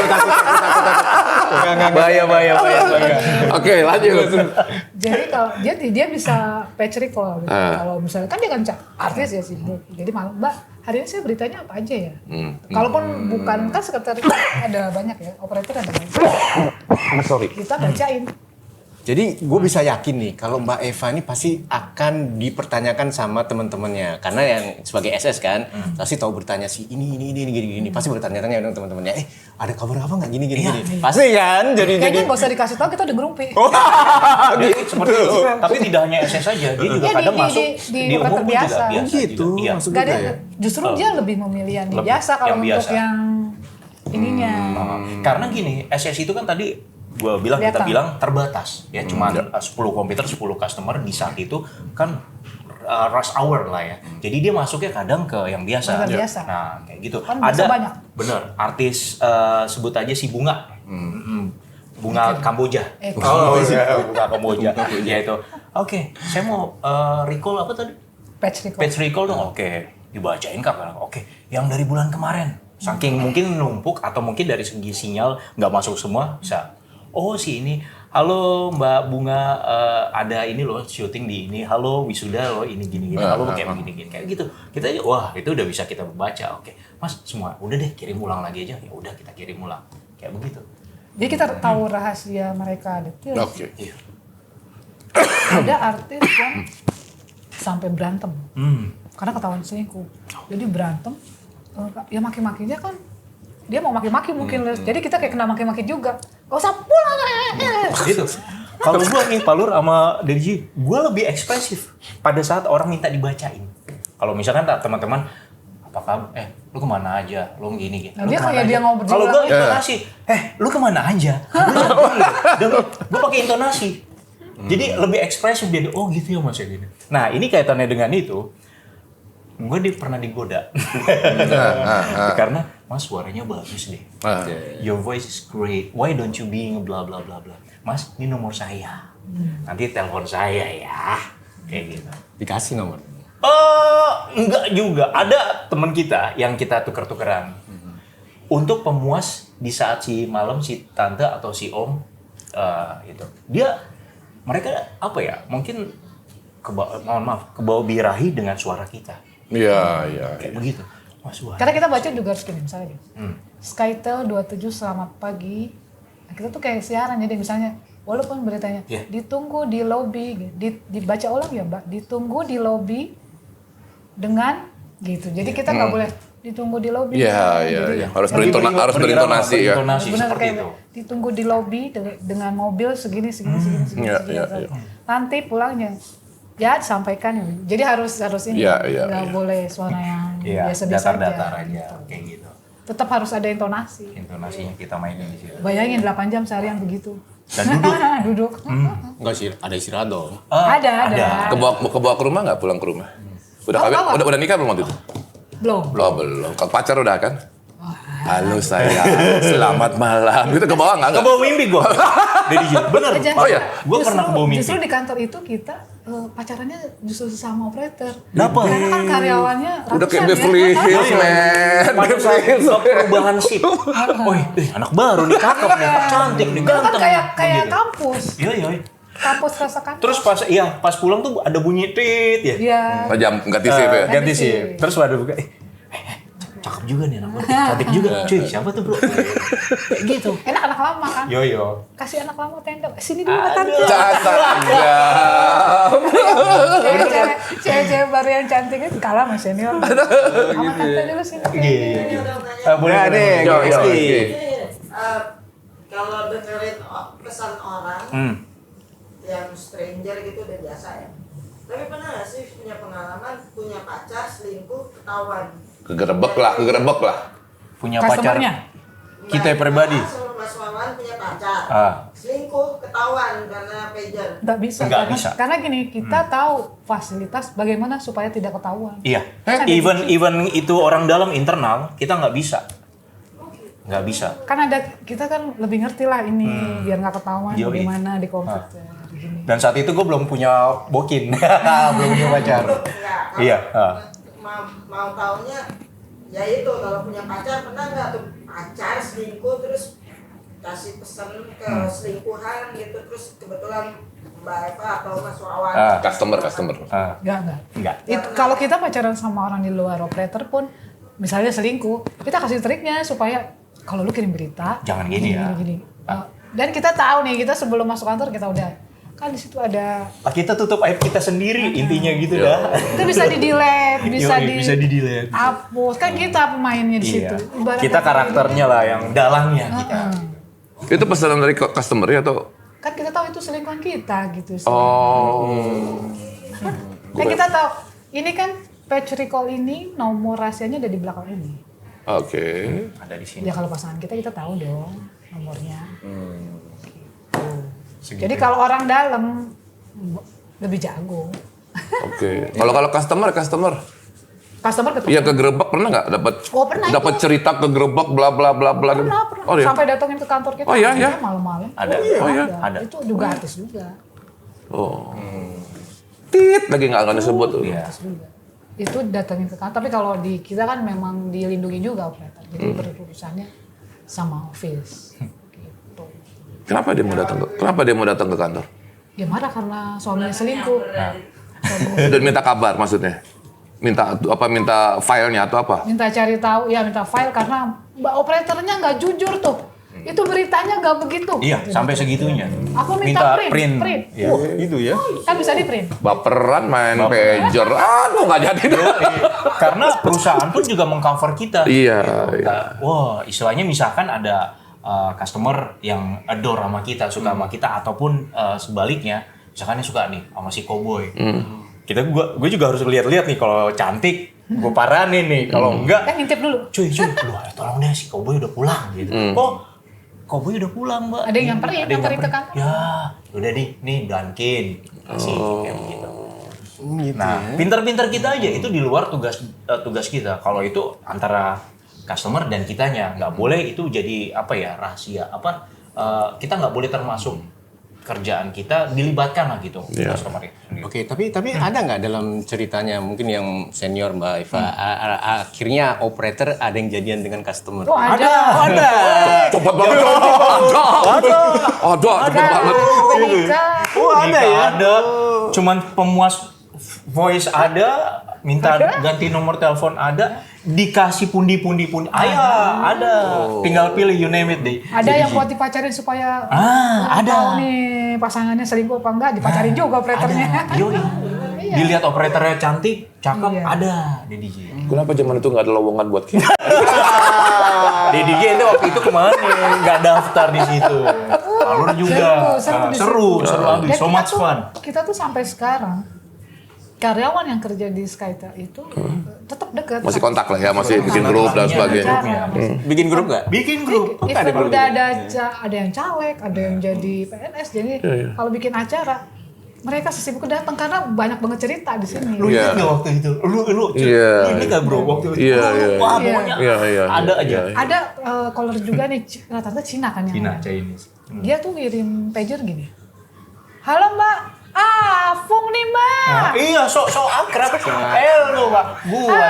Bahaya. Oke, lanjut. Jadi kalau dia bisa patch recall. Gitu. Kalau misalnya kan dia kan artis ya sibuk. Jadi malam, Mbak, hari ini saya beritanya apa aja ya? Kalaupun bukan kan sekretaris ada banyak ya, operator ada banyak. Sorry. Kita bacain. Jadi gue bisa yakin nih kalau Mbak Eva ini pasti akan dipertanyakan sama teman-temannya, karena yang sebagai SS kan pasti tahu bertanya sih ini gini pasti bertanya-tanya dong teman-temannya, ada kabar apa nggak gini pasti kan Kayaknya nggak usah dikasih tahu, kita udah gerumpi. Seperti itu. Tapi tidak hanya SS saja, dia juga kadang masuk di umum pun juga biasa. Gitu, Iya. maksud Gak gue ada, ya. justru dia lebih memilih yang Lebih, biasa kalau yang untuk biasa. yang ininya. Karena gini, SS itu kan tadi kita Kelihatan. bilang terbatas ya, cuma 10 komputer 10 customer di saat itu kan rush hour lah ya. Jadi dia masuknya kadang ke yang biasa. Yang biasa. Nah, kayak gitu. Kan biasa banyak. Bener, artis sebut aja si Bunga. Bunga Kamboja. Bunga Kamboja. Ya itu. Oke, saya mau recall apa tadi? Patch recall. Patch recall dong. Oke, dibacain kan. Oke, yang dari bulan kemarin. Saking mungkin numpuk atau mungkin dari segi sinyal nggak masuk semua bisa. Oh si ini, halo Mbak Bunga, ada ini loh syuting di ini. Halo wisuda loh ini gini. Halo kayak begini kayak gitu. Kita wah itu udah bisa kita baca. Oke, Mas semua udah deh kirim ulang lagi aja. Ya udah kita kirim ulang kayak begitu. Jadi kita tahu rahasia mereka detail. Oke. Iya. Ada artis yang sampai berantem karena ketahuan selingkuh. Jadi berantem, ya maki-makinya kan dia mau maki-maki mungkin, jadi kita kayak kena maki-maki juga. Gak usah pulang. Gitu. Kalau gue nih Palur sama Derji, gue lebih ekspresif pada saat orang minta dibacain. Kalau misalkan teman-teman, apakah lu kemana aja, lu gini. Nah, dia kayak dia ngobrol. Kalau gue intonasi, lu kemana aja? Dan gue pakai intonasi. Jadi lebih ekspresif dia. Oh gitu ya Mas ya gini. Nah ini kaitannya dengan itu. Gue pernah digoda. Karena Mas suaranya bagus deh. Your voice is great. Why don't you being bla bla bla bla. Mas ini nomor saya. Nanti telepon saya ya. Kayak gitu. Dikasih nomor. Enggak juga. Ada teman kita yang kita tuker-tukeran. Untuk pemuas di saat si malam si tante atau si om itu. Mereka apa ya? Mungkin kebawa birahi dengan suara kita. Iya. Kayak begitu. Mas suara. Karena kita baca juga harus gini, misalnya Skytel 27 selamat pagi. Nah, kita tuh kayak siaran, jadi misalnya walaupun beritanya ditunggu di lobi, dibaca ulang ya Mbak, ditunggu di lobi dengan gitu. Jadi kita nggak boleh ditunggu di lobi. Iya. Harus berintonasi ya. Benar Seperti kayak itu. ditunggu di lobi dengan mobil segini. Iya. Nanti pulangnya ya sampaikan ya. Jadi harus ini nggak boleh suara yang biasa-biasa datar-datar aja gitu. kayak gitu. Tetap harus ada intonasi. Intonasinya kita mainin di situ. Bayangin 8 jam seharian begitu. Dan duduk. Duduk. Enggak sih, ada istirahat dong. Ada. Kebawa ke rumah nggak pulang ke rumah? Udah kawin? Udah nikah belum waktu itu? Belum. Oh belum. Kalau pacar udah kan? Halo sayang, selamat malam. Gitu ke bawah nggak? Kebawa mimpi gue. Jadi bener. Oh ya? Gue pernah kebawa mimpi. Justru di kantor itu kita pacarannya justru sama operator. Dapet. Karena kan karyawannya Udah kayak ratusan Beverly ya. Hills, man. Pada saat perubahan shift. Anak baru nih, cakep nih, cantik nih, Itu kan ganteng. kayak Gitu. kampus. Iya. Kampus rasa kampus. Terus pas pulang tuh ada bunyi tit ya. Iya. Jam ganti shift ya? Ganti shift. Terus pada buka, cakep juga nih anak gue. Cantik juga. Cuy, siapa tuh bro? Kayak gitu. Enak anak lama kan. Yo. Kasih anak lama tenda. Sini dulu tante. Cewek-cewek baru yang cantiknya kalah sama senior. Sama tante dulu sini. Iya. Boleh deh, Yo. Kalau dengerin pesan orang yang stranger gitu udah biasa ya. Tapi pernah nggak sih punya pengalaman punya pacar selingkuh ketahuan? Kegerebek lah. Punya pacar Customer-nya? kita pribadi. Mas Wawan punya pacar. Selingkuh ketahuan karena pager. Nggak bisa. Nggak karena, bisa. Karena gini, kita tahu fasilitas bagaimana supaya tidak ketahuan. Iya. Even itu orang dalam internal, kita nggak bisa. Nggak bisa. Kan kita kan lebih ngerti lah ini biar nggak ketahuan Yoi. bagaimana di komputer. Gini. Dan saat itu gue belum punya bokin. Belum punya pacar. Enggak. Iya. Mau taunya ya itu kalau punya pacar pernah nggak tuh pacar selingkuh terus kasih pesan ke selingkuhan gitu terus kebetulan Mbak Eva atau Mas Wawan. Customer. Enggak. Kalau kita pacaran sama orang di luar operator pun, misalnya selingkuh, kita kasih triknya supaya kalau lu kirim berita, Jangan gini ya. Gini. Dan kita tahu nih, kita sebelum masuk kantor kita udah kan di situ ada. Kita tutup aib kita sendiri intinya gitu dah. Itu bisa di-delete, bisa di-delete. hapus. Kan kita pemainnya di situ. Ibaratnya Kita karakternya lah yang dalangnya kita. Itu pesanan dari customer ya atau? kan kita tahu itu selingkuhan kita gitu sih. Kan kita tahu ini kan page recall ini nomor rahasianya ada di belakang ini. Oke. Ada di sini. Ya kalau pasangan kita tahu dong nomornya. Gitu. Jadi kalau orang dalam lebih jago. Oke. Kalau customer Customer ketemu. iya kegerebek pernah nggak dapat Oh, pernah dapat itu. cerita kegerebek bla bla bla bla gitu? Pernah. Oh iya. Sampai datangin ke kantor kita. Oh, iya, iya. Malam-malam. Ada. Oh iya. Ada. Itu juga artis juga. Oh. Tit lagi nggak akan disebut tuh. Iya. Artis juga. Itu datangin ke kantor. Tapi kalau di kita kan memang dilindungi juga operator. Jadi berurusannya sama office. Gitu. Kenapa dia mau datang ke kantor? Ya marah karena suaminya selingkuh. Dan minta kabar maksudnya. Minta filenya atau apa? Minta cari tahu, ya minta file karena mbak operatornya nggak jujur tuh. Itu beritanya nggak begitu. Iya, sampai segitunya. Aku minta print. Iya. Itu ya. Kan bisa di print. Baperan main pager. Aduh nggak jadi deh. Karena perusahaan pun juga mengcover kita. Iya. Wah, istilahnya misalkan ada customer yang adore sama kita, suka sama kita, ataupun sebaliknya, misalkan dia suka nih sama si cowboy. Gue juga harus lihat-lihat nih, kalau cantik, gue paranin nih, kalau enggak, Kan ngintip dulu. cuy, lu tolong deh si cowboy udah pulang gitu. Oh, cowboy udah pulang mbak. Ada yang nyamperin ke kantor. Ya, udah nih Dunkin, kasih kayak begitu. Nah, pintar-pintar kita aja itu di luar tugas kita. Kalau itu antara customer dan kitanya, nggak boleh itu jadi rahasia kita nggak boleh termasuk kerjaan kita dilibatkan lah gitu customer itu. Oke, tapi ada nggak dalam ceritanya mungkin yang senior Mbak Eva akhirnya operator ada yang jadian dengan customer? Oh ada. Cepet banget. Ada. Cepet banget. Ada ya? Ada. Cuman pemuas voice ada, minta ganti nomor telepon ada, dikasih pundi. Ada. Tinggal pilih, you name it deh. Ada yang buat dipacarin supaya ada. tahu nih pasangannya selingkuh apa enggak, dipacarin juga operatornya. Yoi. Dilihat operatornya cantik, cakep, Iya. ada di DJ. Kenapa zaman itu nggak ada lowongan buat kita? Di DJ itu waktu itu kemana? Nggak daftar di situ. Alur juga. Seru abis. Dan So much fun. Kita tuh sampai sekarang karyawan yang kerja di Skytel itu tetap dekat. Masih kontak lah ya, masih bikin grup dan sebagainya. Bikin grup nggak? Bikin grup. Even udah ada yang caleg, ada yang jadi PNS. Jadi kalau bikin acara, mereka sesibuk datang karena banyak banget cerita di sini. Lu ingat nggak waktu itu? Lu Iya. ingat nggak bro waktu itu? Iya. Wah pokoknya Iya. ada aja. Ada caller juga nih, rata-rata Cina kan yang Chinese. dia tuh ngirim pager gini. Halo Mbak, Fung nih Mbak. Nah, iya, sok akrab. Lu Pak. Gua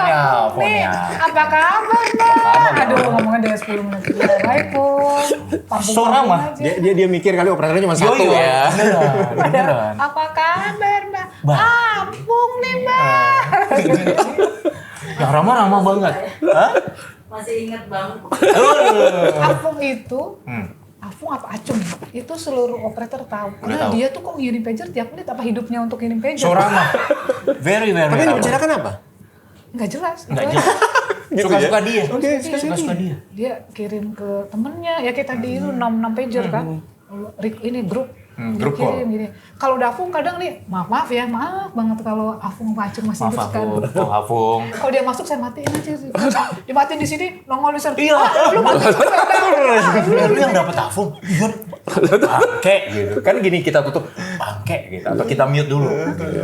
nih, nya. apa kabar Mbak? Aduh, ngomongnya dari 10 menit. Assalamualaikum. So ramah. Dia mikir kali operatornya cuma satu ya. Beneran. Apa kabar Mbak? Mbak. Fung nih Mbak. Yang ramah banget. Hah? Masih inget banget. Afung itu, Afung apa Acung? Itu seluruh operator tahu. Karena dia tuh kok ngirim pager tiap menit, apa hidupnya untuk ngirim pager? So ramah. Very Tapi yang ramah. dibicarakan apa? Nggak jelas. Enggak Itu jelas. Suka-suka dia. Suka-suka dia kirim ke temennya, ya kayak tadi itu 6 pager kan. Ini grup Grup call. Kirim gini. Kalau udah Afung kadang nih, maaf ya, maaf banget kalau Afung sama Acung masih Maaf hidup kan. Afung, Afung. Kalau dia masuk saya matiin aja. Dimatiin di sini, nongol di sana. Iya. Lu matiin. Lu yang dapet Afung, iya, bangke gitu. Kan gini kita tutup, bangke gitu. Atau kita mute dulu. Gitu.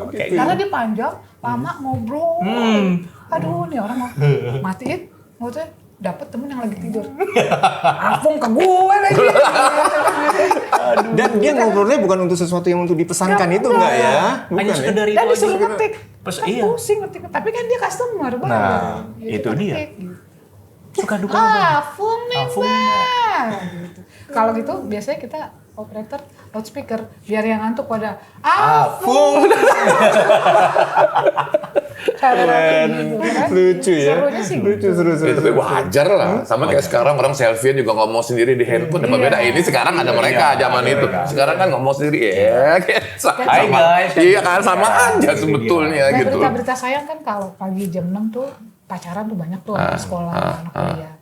Oke. Karena dia panjang, lama ngobrol. Aduh, nih orang mau matiin, maksudnya dapat temen yang lagi tidur. Afung ke gue lagi. Dan dia ngobrolnya bukan untuk sesuatu yang untuk dipesankan itu enggak ya? Hanya Bukan ya? sekedar itu Dan aja. disuruh ngetik. Pas- Kan iya. pusing ngetik. Tapi kan dia customer banget. Nah, Jadi itu dia. ngetik, gitu. Suka duka Bang. Afung nih Afung. Bang. Gitu. Kalau gitu biasanya kita operator loudspeaker biar yang ngantuk pada Afung. Keren. Lucu ya. Serunya sih Lucu seru. Tapi wajar lah. Sama kayak sekarang orang selfie juga ngomong sendiri di handphone. Apa beda? Ini sekarang ada mereka zaman itu. Sekarang kan ngomong sendiri ya. Hai guys. Iya kan sama aja sebetulnya Nah, gitu. berita-berita sayang kan kalau pagi jam 6 tuh pacaran tuh banyak tuh anak sekolah, anak kuliah.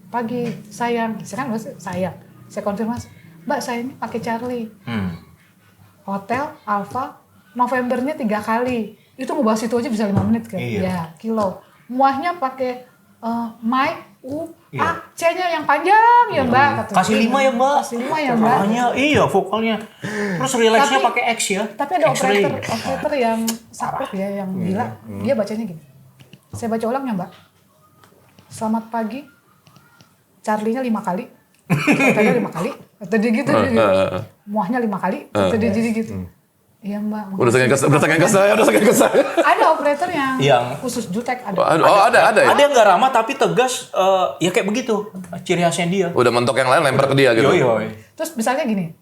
Pagi sayang, saya kan sayang. Saya konfirmasi, Mbak saya ini pakai Charlie. Hotel Alfa Novembernya 3 kali. Itu ngebahas itu aja bisa 5 menit kan? Iya. Ya, kilo. Muahnya pakai Mike A, C-nya yang panjang ya Mbak. Kata Kasih dia. 5 ya Mbak. Kasih 5 ya Mbak. Vokalnya, iya vokalnya. Terus relaxnya Tapi- pakai X ya. Tapi ada X-ray. operator yang saklek ya, yang gila. Dia bacanya gini. Saya baca ulang ya Mbak. Selamat pagi. Charlie-nya 5 kali. Hotelnya 5 kali. Atau dia gitu. Muahnya 5 kali. Atau dia jadi gitu. Iya Mbak. Udah saking kesal. Ada operator yang Yang- khusus jutek. Ada. Oh ada ya. Ada yang nggak ramah tapi tegas, ya kayak begitu. Ciri khasnya dia. Udah mentok yang lain lempar ke dia gitu. Yoi. Terus misalnya gini.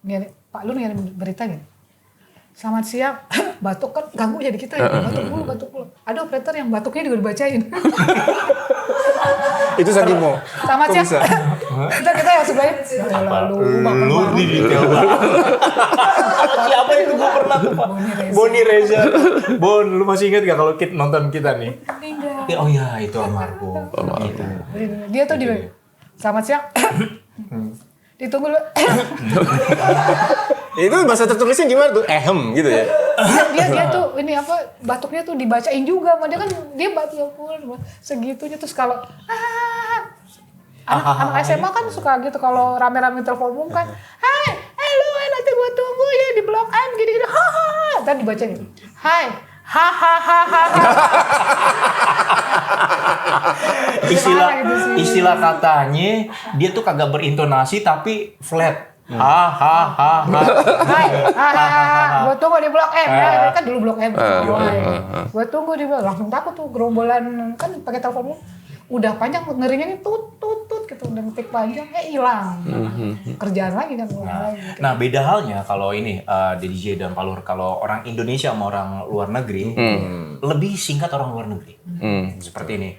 Pak Lu ngirim berita gini. Selamat siang, batuk kan ganggu jadi kita ya, batuk mulu. Ada operator yang batuknya juga dibacain. Itu saking mau. Selamat Kok siang. bisa? kita yang sebelahnya. Lu di detail banget. Siapa itu gue pernah tuh Pak? Boni Reza. Bon, lu masih ingat gak kalau kita nonton kita nih? Meninggal. Oh iya, itu almarhum. Gitu. Dia tuh di selamat siang. Ditunggu dulu. Itu bahasa tertulisnya gimana tuh? Gitu ya. dia tuh ini apa batuknya tuh dibacain juga sama dia kan dia batuk ya pun segitunya terus kalau anak SMA kan suka gitu kalau rame-rame telepon umum kan hai lu nanti gua tunggu ya di blok M gini-gini hahaha dan dibacain hai hahaha istilah katanya dia tuh kagak berintonasi tapi flat. Hahaha. hai hahaha gua tunggu di blok M ya kan dulu blok M gua tunggu di blok langsung takut tuh gerombolan kan pakai telepon umum udah panjang ngerinya nih tut gitu udah ngetik panjang hilang kerjaan lagi kan lagi. Nah beda halnya kalau ini DJ dan Palur kalau orang Indonesia sama orang luar negeri lebih singkat orang luar negeri seperti ini.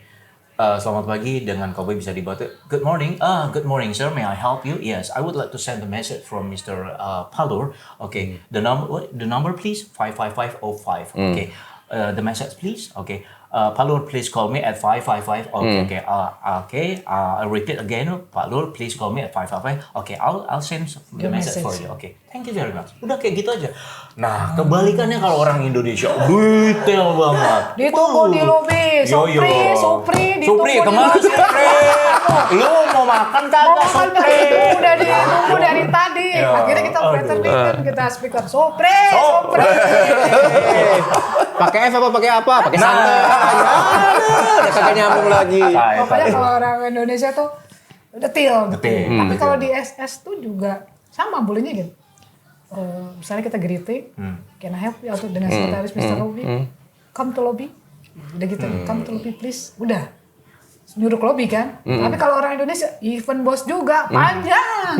Selamat pagi dengan Cowboy bisa dibantu. Good morning. Good morning, sir. May I help you? Yes, I would like to send a message from Mr. Palur. Okay. The number please 55505. Okay. The message please. Okay. Palur, please call me at 555. Okay. I'll repeat again. Palur, please call me at 555. Okay. I'll send the message for you. Okay. Thank you very much. Udah kayak gitu aja. Nah, kebalikannya kalau orang Indonesia detail banget. Ditunggu di lobi, Supri, Supri, kemana Supri? Lu mau makan kagak Supri? Udah ditunggu dari tadi. Akhirnya kita operator nih kan kita speaker Supri. Pakai F apa pakai apa? Pakai santai aja. Udah kagak nyambung lagi. Pokoknya kalau orang Indonesia tuh detail. Detail. Tapi kalau di SS tuh juga sama bolehnya gitu. Misalnya kita greeting, can I help you atau dengan sekretaris Mr. Lobby, come to lobby, udah gitu, come to lobby please, udah nyuruh ke lobby kan. Tapi kalau orang Indonesia, event bos juga panjang.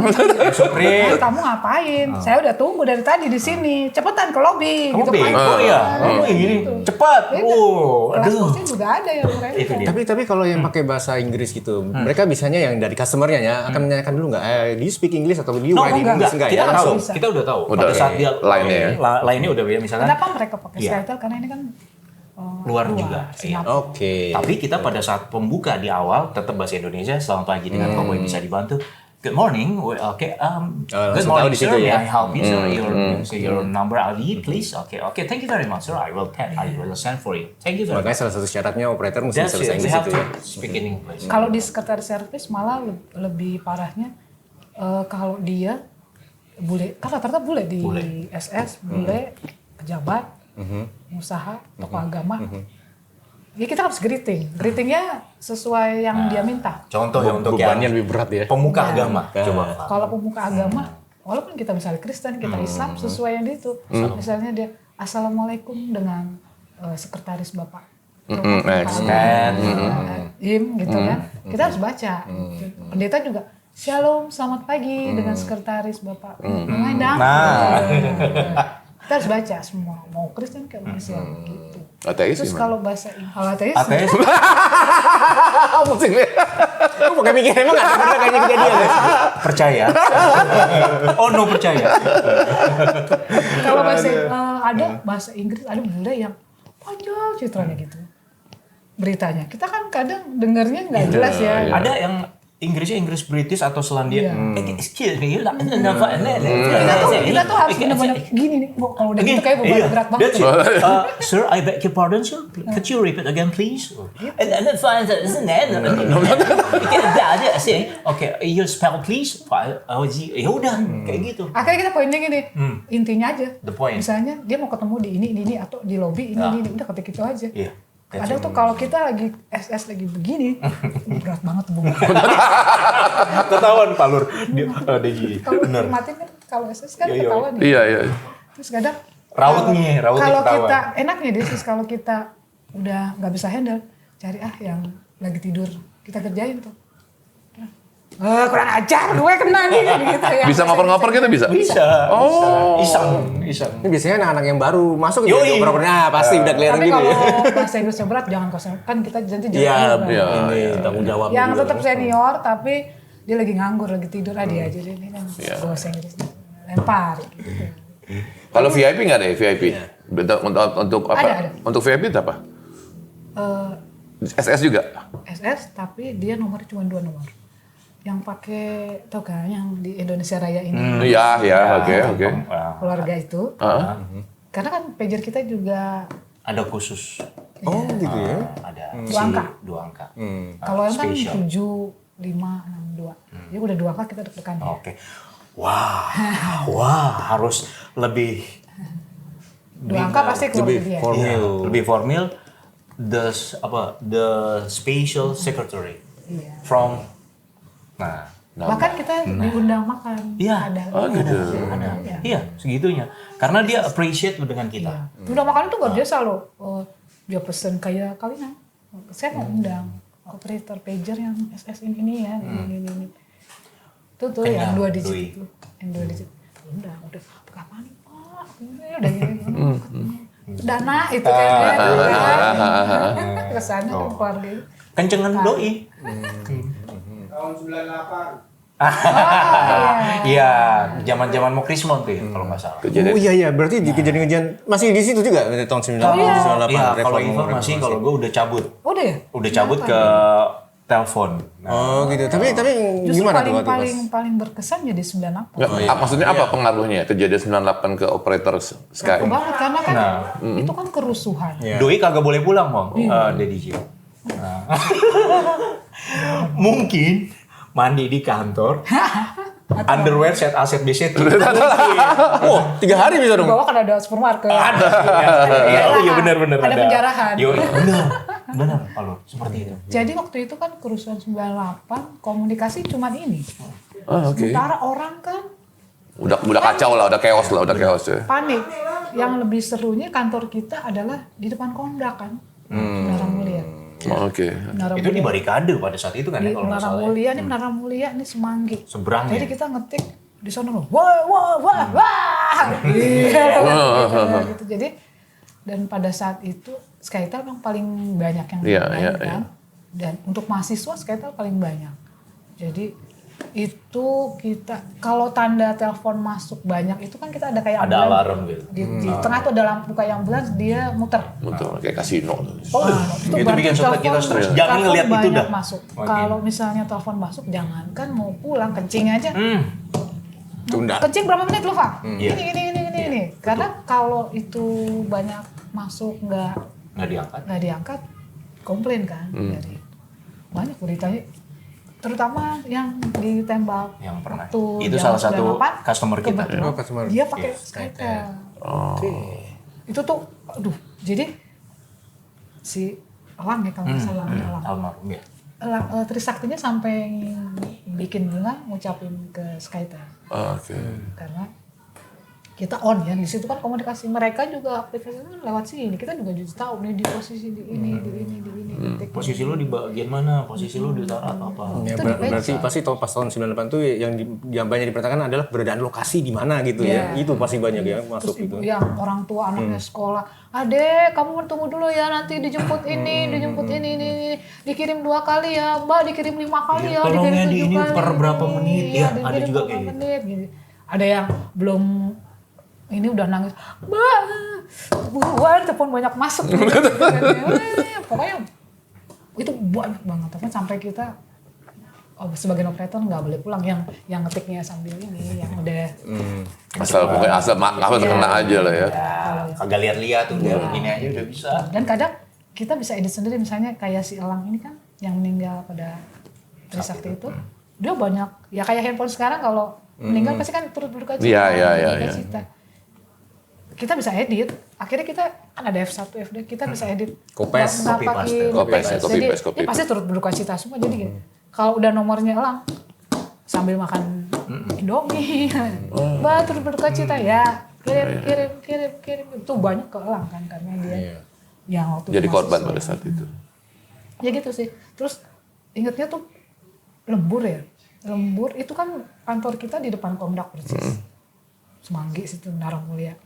Supri. Kamu ngapain? Saya udah tunggu dari tadi di sini, cepetan ke lobby. Kamu Gitu bingung kan. ya? Kamu gini, cepat. Kelas Aduh. bosnya juga ada yang mereka. Itu dia. Tapi kalau yang pakai bahasa Inggris gitu, mereka biasanya yang dari customernya ya akan menanyakan dulu nggak, do you speak English atau do you write in English enggak Kita ya? tahu, Langsung. Bisa. kita udah tahu. Udah, Pada saat dia lainnya ya. lainnya udah beda misalkan Kenapa mereka pakai Iya. Skytel? Karena ini kan luar juga. Iya. Oke. Tapi kita pada saat pembuka di awal tetap bahasa Indonesia. Selamat pagi dengan Cowboy bisa dibantu. good morning. Okay, good langsung morning, tahu di sir. situ May ya. I help you, sir? Your number ID, please. Okay. Thank you very much, sir. I will send for you. Thank you very much. Makanya salah satu syaratnya operator mesti That's bisa it. bahasa We Inggris have itu to ya. speak in English. Kalau di sekretaris servis malah lebih parahnya kalau dia bule, kan rata-rata bule di Bule. SS, bule, pejabat, usaha, tokoh agama. Ya kita harus greetingnya sesuai yang dia minta. Contoh ya untuk Bebannya yang lebih berat ya. pemuka agama. Coba. Kalau pemuka agama, walaupun kita misalnya Kristen, kita Islam, sesuai yang itu. Misalnya dia Assalamualaikum dengan sekretaris Bapak. Gitu kan. Kita harus baca. Pendeta juga Shalom, selamat pagi dengan sekretaris Bapak. Kita harus baca semua, mau Kristen kayak mau Islam gitu. Ateis Terus gimana? kalau bahasa ateis, Ateis. Kamu pakai mikir emang nggak pernah kayaknya kejadian ya? Percaya. Oh no percaya. kalau ada bahasa Inggris, ada bule yang panjang ceritanya gitu. Beritanya, kita kan kadang dengarnya nggak jelas ya. Ada yang Inggrisnya Inggris British atau Selandia. Excuse me, Kita tuh harus benar-benar gini nih. Kalau udah gitu kayak berat banget. Sir, I beg your pardon, sir. Could you repeat again, please? And then find that isn't that. Okay, you spell please. Ya udah, kayak gitu. Akhirnya kita poinnya gini, intinya aja. The point. Misalnya dia mau ketemu di ini atau di lobby ini, udah ketik itu aja. Iya. Kadang tuh kalau kita lagi SS lagi begini, berat banget tuh. Ketahuan Pak Lur. Deji. Kalau hormatin kan, kalau SS kan ketahuan ya. Iya. Terus kadang Rautnya kalau ketahuan. kita enaknya dia sih kalau kita udah nggak bisa handle, cari yang lagi tidur kita kerjain tuh. Kurang ajar gue kena nih gitu ya. Bisa ngoper-ngoper gitu bisa? Bisa. Oh. Iseng. Ini biasanya anak-anak yang baru masuk gitu Yoi. operatornya pasti udah kelihatan Tapi gitu kalau ya. bahasa Inggrisnya berat jangan kosong kan kita nanti Iya, jangan. ini tanggung jawab. Yang juga. tetap senior tapi dia lagi nganggur lagi tidur dia aja ini kan bahasa Inggris lempar gitu. Kalau VIP nggak ada ya VIP? Untuk apa? Ada. Untuk VIP itu apa? SS juga? SS tapi dia nomornya cuma 2 nomor. Yang pakai tau kan yang di Indonesia Raya ini Iya, oke. keluarga itu. Karena kan pager kita juga Ada khusus. Oh gitu ya. Ada Dua angka. 2 angka. Kalau yang kan Spesial. 7, 5, 6, 2. Jadi udah 2 angka kita deg-degan. Oke. Wah, harus lebih 2 angka pasti keluar lebih dia. formal. Iya, lebih formal. The special secretary Iya. from Bahkan kita diundang makan. Iya. Ada. ada. Iya, segitunya. Karena dia appreciate dengan kita. Udah makan itu nggak biasa loh. Dia pesen kayak kawinan. Saya mau undang operator pager yang SS ini ya. Ini. Itu tuh yang 2 digit itu. Yang 2 digit. Undang. Udah kapan nih Pak? Udah gini. Dana itu kan. Kesana kan keluarga itu. Kencengan doi. Tahun 98. Iya, zaman-zaman mau Krismon tuh ya, kalau nggak salah. Oh iya, berarti di kejadian-kejadian masih di situ juga tahun 98 Iya, kalau reformasi. informasi kalau gue udah cabut. Udah ya? Udah cabut ke telepon. Oh gitu. Tapi Justru gimana tuh waktu pas? paling berkesan jadi 98. Maksudnya apa pengaruhnya kejadian 98 ke operator Sky? Banget karena kan itu kan kerusuhan. Doi kagak boleh pulang, Bang. Dedi Gio. Mungkin mandi di kantor. Underwear set A set B set C. Oh, 3 hari bisa Di dong. bawah kan ada supermarket. Ada. Iya benar. Ada penjarahan. Benar. Kalau seperti itu. Jadi waktu itu kan kerusuhan 98 komunikasi cuma ini. Oke. Sementara orang kan Udah kacau lah, udah chaos ya. panik. Yang lebih serunya kantor kita adalah di depan Kondak kan. Menara Mulia. Oke. Menara Itu di Mulia. barikade pada saat itu kan Di ya kalau nggak Menara salah. Mulia, ini Menara Mulia, ini Semanggi. Seberang Jadi ya? kita ngetik di sana loh. Wah. Gitu. Jadi dan pada saat itu Skytel memang paling banyak yang Iya, main iya, kan. Dan untuk mahasiswa Skytel paling banyak. Jadi Itu kita kalau tanda telepon masuk banyak itu kan kita ada kayak Ada alarm gitu. Di tengah tuh ada lampu kayak ambulans, dia muter. Betul, kayak kasino. Itu berarti bikin suatu kita telepon- stres. Jangan telepon ngeliat itu banyak dah. masuk. Oke. Kalau misalnya telepon masuk, jangankan mau pulang kencing aja. Tunda. Kencing berapa menit lu, Pak? Iya. Ini. Karena kalau itu banyak masuk nggak Nggak diangkat. komplain kan dari banyak beritanya, terutama yang ditembak Yang pernah. waktu Itu zaman salah satu 98, customer kita. kebetulan Oh, customer. dia pakai Iya, Skytel. Oke. Itu tuh aduh, jadi si Elang ya kalau nggak salah Elang. Almarhum ya. Trisaktinya sampai bikin bunga ngucapin ke Skytel Oke. karena kita on ya, di situ kan komunikasi mereka juga aplikasinya lewat sini, kita juga jadi tahu nih di posisi di ini titik. Posisi lu di bagian mana? Posisi lu ditaruh atau apa? Ya, Itu berarti pasti pas tahun 98 tuh yang banyak dipertanyakan adalah keberadaan lokasi di mana gitu ya. Iya. Itu pasti banyak ya Terus masuk ibu itu. yang orang tua anaknya sekolah, adek kamu tunggu dulu ya, nanti dijemput ini, dijemput ini, dikirim 2 kali ya, mbak dikirim 5 kali ya, tolong dikirim ya, 7 di ini kali. per berapa menit, ya, ada dikirim juga berapa kayak gitu. menit, gitu. Ada yang belum ini udah nangis, mbak buruan telepon banyak masuk. Pokoknya itu banyak banget, tapi sampai kita sebagian operator nggak boleh pulang, yang ngetiknya sambil ini, yang udah Asal pokoknya asal kena aja lah ya. Kagak lihat-lihat udah begini aja udah bisa. Dan kadang kita bisa edit sendiri, misalnya kayak si Elang ini kan yang meninggal pada Trisakti itu, dia banyak ya kayak handphone sekarang kalau meninggal pasti kan turut berduka cita. Iya. Cita. Kita bisa edit, akhirnya kita kan ada F1, F2, kita bisa edit. Copy-paste, Nggak pakai copy-paste. Jadi Copy-paste. ya pasti turut berduka cita semua. Jadi gitu. Kalau udah nomornya Elang, sambil makan Indomie, Mbak turut berduka cita ya, kirim. Itu banyak ke Elang kan, karena dia yang waktu Jadi itu korban mahasiswa. pada saat itu. Ya gitu sih. Terus ingetnya tuh Lembur ya. Lembur itu kan kantor kita di depan Komdak persis. Semanggi situ, Narangmulia.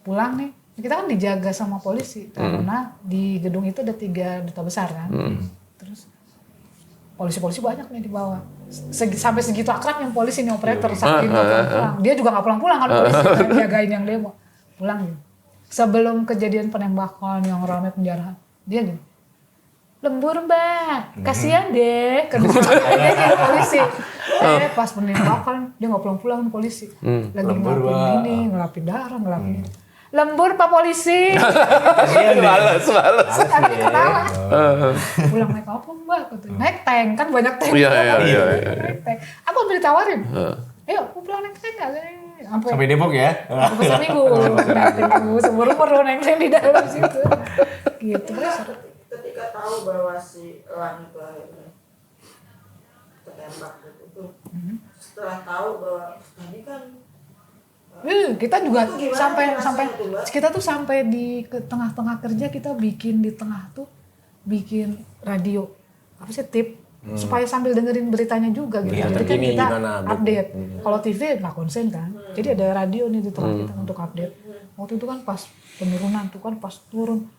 Pulang nih, kita kan dijaga sama polisi karena di gedung itu ada 3 duta besar kan. Terus polisi-polisi banyak nih di bawah. Sampai segitu akrab yang polisi nih operator saking nggak pulang-pulang. Dia juga nggak pulang-pulang kan polisi kan, jagain yang demo. Pulang gitu. Sebelum kejadian penembakan yang ramai penjarahan, dia gini, lembur mbak, kasihan deh, dia kayak polisi. Pas penembakan dia nggak pulang-pulang polisi, lagi ngelapin ini, ngelapin darah, ngelapin ini. Lembur pak polisi, Males. tapi ketawa. Pulang naik apa mbak? Katanya, naik tank, kan banyak tank. Iya. Naik tank. Aku ambil ditawarin, ayo aku pulang naik tank nggak? Sampai Depok ya. Aku seminggu, naik tank seumur-umur naik tank di dalam situ. Gitu. Ketika tahu bahwa si Elang itu akhirnya ketembak gitu, setelah tahu bahwa ini kan Kita juga itu gimana sampai rasanya tuh, Mbak? kita tuh sampai di tengah-tengah kerja kita bikin di tengah tuh bikin radio apa sih tip supaya sambil dengerin beritanya juga gitu. Berita Jadi kan terkini kita gimana, update. Kalau TV nggak konsen kan. Jadi ada radio nih di tengah kita untuk update. Waktu itu kan pas penurunan tuh kan pas turun,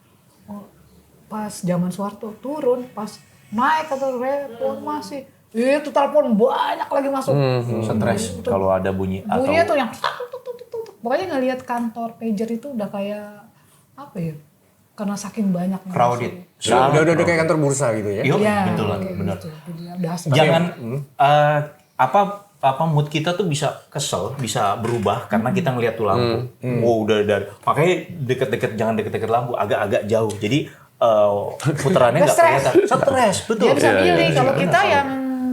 pas zaman Soeharto turun, pas naik atau reformasi itu telepon banyak lagi masuk. Stres kalau ada bunyi atau Bunyinya tuh yang pokoknya ngelihat kantor pager itu udah kayak apa ya? Karena saking banyaknya. crowded. Udah kayak kantor bursa gitu ya. Yuk, Iya, betul kayak benar. gitu. Jadi udah asik. Jangan apa mood kita tuh bisa kesel, bisa berubah karena kita ngelihat tuh lampu. Oh, udah makanya deket-deket jangan deket-deket lampu, agak-agak jauh. Jadi putarannya nggak kelihatan. Stres, betul. Dia bisa milih. Kalau kita yang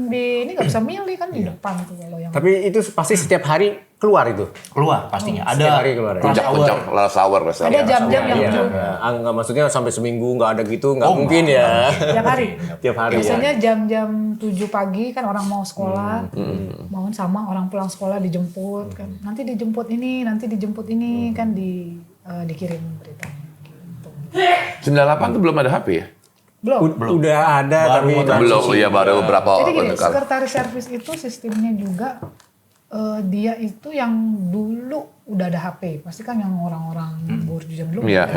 di ini nggak bisa milih kan di depan tuh kalau yang. Tapi itu pasti setiap hari keluar itu. Keluar pastinya. Setiap Ada hari keluar ya? Puncak last hour Ada biasanya. jam-jam yang Iya. Nggak maksudnya sampai seminggu nggak ada gitu, nggak mungkin ya. tiap hari. Tiap hari ya. Biasanya jam-jam 7 pagi kan orang mau sekolah, mau sama orang pulang sekolah dijemput kan. Nanti dijemput ini kan dikirim beritanya. Gitu. 98 tuh belum ada HP ya? Belum. Udah ada tapi Belum, ya baru beberapa Jadi gini, bentuk. sekretaris servis itu sistemnya juga dia itu yang dulu udah ada HP. Pasti kan yang orang-orang burju jam dulu. Iya.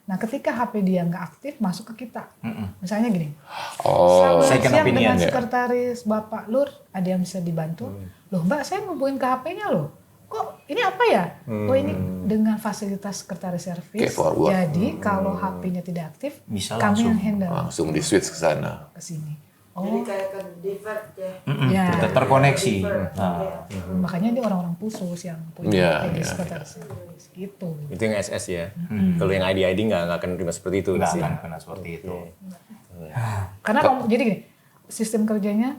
Nah ketika HP dia nggak aktif masuk ke kita. Misalnya gini, Oh, selamat second siang opinion, dengan ya. sekretaris Bapak Lur, ada yang bisa dibantu? Loh Mbak, saya ngubungin ke HP-nya loh. Kok ini apa ya? Oh ini dengan fasilitas sekretaris Oke, service. forward. Jadi kalau HP-nya tidak aktif, Bisa kami langsung. yang handle langsung di switch ke sana. ke sini. Jadi kayak ke divert ya. Ya. Terkoneksi. Divert, Nah. ya. Makanya dia orang-orang khusus yang punya Iya, ID iya, sekretaris service gitu. Itu yang SS ya. Kalau yang ID nggak akan terima seperti itu. Nggak pasti. akan kena seperti itu. Karena jadi gini, sistem kerjanya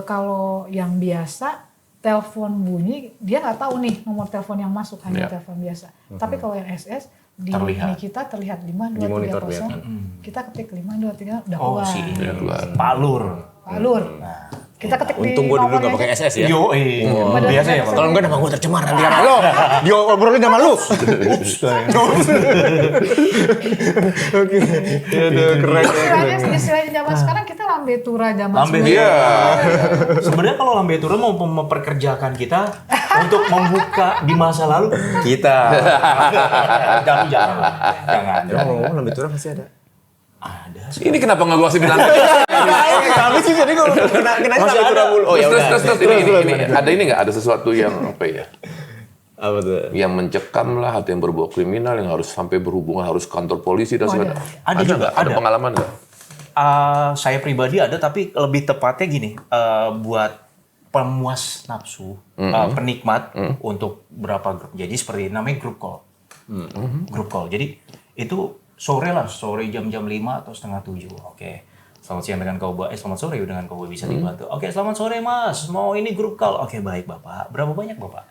kalau yang biasa telepon bunyi dia nggak tahu nih nomor telepon yang masuk hanya Iya. telepon biasa. Tapi kalau yang SS di Terlihat. ini kita terlihat 5 Di 2 monitor 3 0. Kita ketik 5 2 3 udah Oh keluar. si ini. Udah keluar. Pak Lur. Pak Lur. Kita ketik di Untung gue dulu nggak nomornya pakai aja. SS ya. Yo, biasa ya Pak. Kalau enggak nama gue tercemar nanti sama lo. Dia obrolin sama lu. Ups. Oke. Aduh, keren ya. Istilahnya zaman sekarang kita lambe tura zaman Lambe sebenarnya. Iya. Sebenarnya kalau Lambe Tura mau memperkerjakan kita untuk membuka di masa lalu, Kita. jangan. Dia ngomong lebih turun pasti ada. Ada. Ini kenapa nggak gua kasih bilang? Kami sih jadi kalau kena Masih lebih turun ada. mulu. Oh ya udah. Terus ini ada ini nggak, ada sesuatu yang apa ya? Apa tuh? Yang mencekam lah atau yang berbau kriminal yang harus sampai berhubungan harus kantor polisi dan Oh, sebagainya. Ada juga, nggak? Ada ada. pengalaman nggak? Saya pribadi ada, tapi lebih tepatnya gini, buat pemuas nafsu, penikmat untuk berapa grup. Jadi seperti namanya grup call. Grup call. Jadi itu sore jam-jam 5 atau setengah 7. Oke. Selamat siang dengan Cowboy. Selamat sore dengan Cowboy bisa dibantu. Oke, selamat sore Mas. Mau ini grup call. Oke, baik Bapak. Berapa banyak Bapak?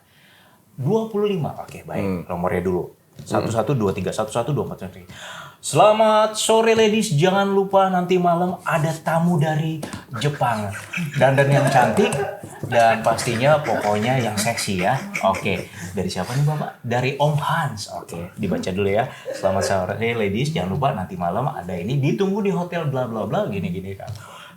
25. Oke, baik. Nomornya dulu. 1123 1124. Selamat sore ladies, jangan lupa nanti malam ada tamu dari Jepang. Dandan yang cantik dan pastinya pokoknya yang seksi ya. Oke, dari siapa nih Bapak? Dari Om Hans. Oke, dibaca dulu ya. Selamat sore ladies, jangan lupa nanti malam ada ini ditunggu di hotel bla bla bla gini-gini kan.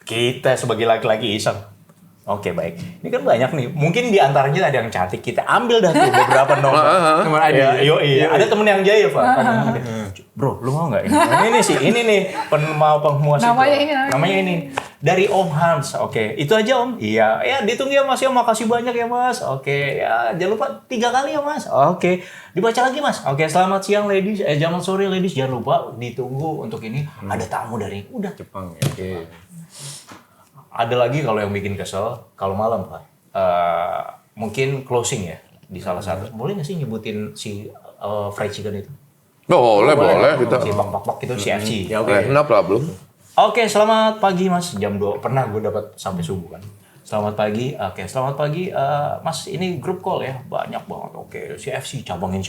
Kita sebagai laki-laki iseng. Oke baik, ini kan banyak nih. Mungkin di antaranya ada yang cantik, kita ambil dah tuh beberapa nomor. Nomor ada. Iya. Ada temen yang jaya Pak. Bro, lu mau nggak ini? Ini sih, ini nih mau penguasa. Namanya ini. Dari Om Hans. Oke, itu aja Om. Iya, ya ditunggu ya Mas ya. Makasih banyak ya Mas. Oke, ya jangan lupa 3 kali ya Mas. Oke, dibaca lagi Mas. Oke, selamat siang ladies. Jangan sore ladies. Jangan lupa ditunggu untuk ini. Ada tamu dari udah. Jepang ya. Oke. Ada lagi kalau yang bikin kesel, kalau malam Pak, mungkin closing ya di salah satu. Boleh nggak sih nyebutin si fried chicken itu? Boleh kita. Si bak itu si FC. Ya oke. Kenapa belum? Oke, selamat pagi Mas. Jam 2 pernah gue dapat sampai subuh kan. Selamat pagi. Oke, selamat pagi Mas. Ini grup call ya. Banyak banget. Oke, si FC cabang ini.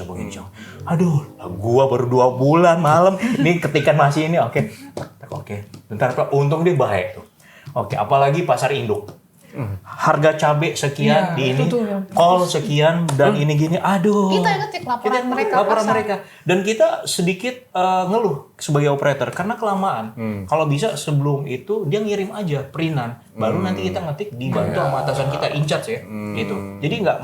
Aduh, gua baru 2 bulan malam. Nih ketikan masih ini. Oke. Bentar Pak. Untung dia baik tuh. Oke, apalagi pasar induk. Harga cabai sekian Ya, di ini, itu tuh yang kol sekian dan ini gini. Aduh. Kita yang ngetik laporan mereka laporan pasar. mereka. Dan kita sedikit ngeluh sebagai operator karena kelamaan. Kalau bisa sebelum itu dia ngirim aja printan, baru nanti kita ngetik dibantu sama atasan kita in charge ya. Gitu. Jadi nggak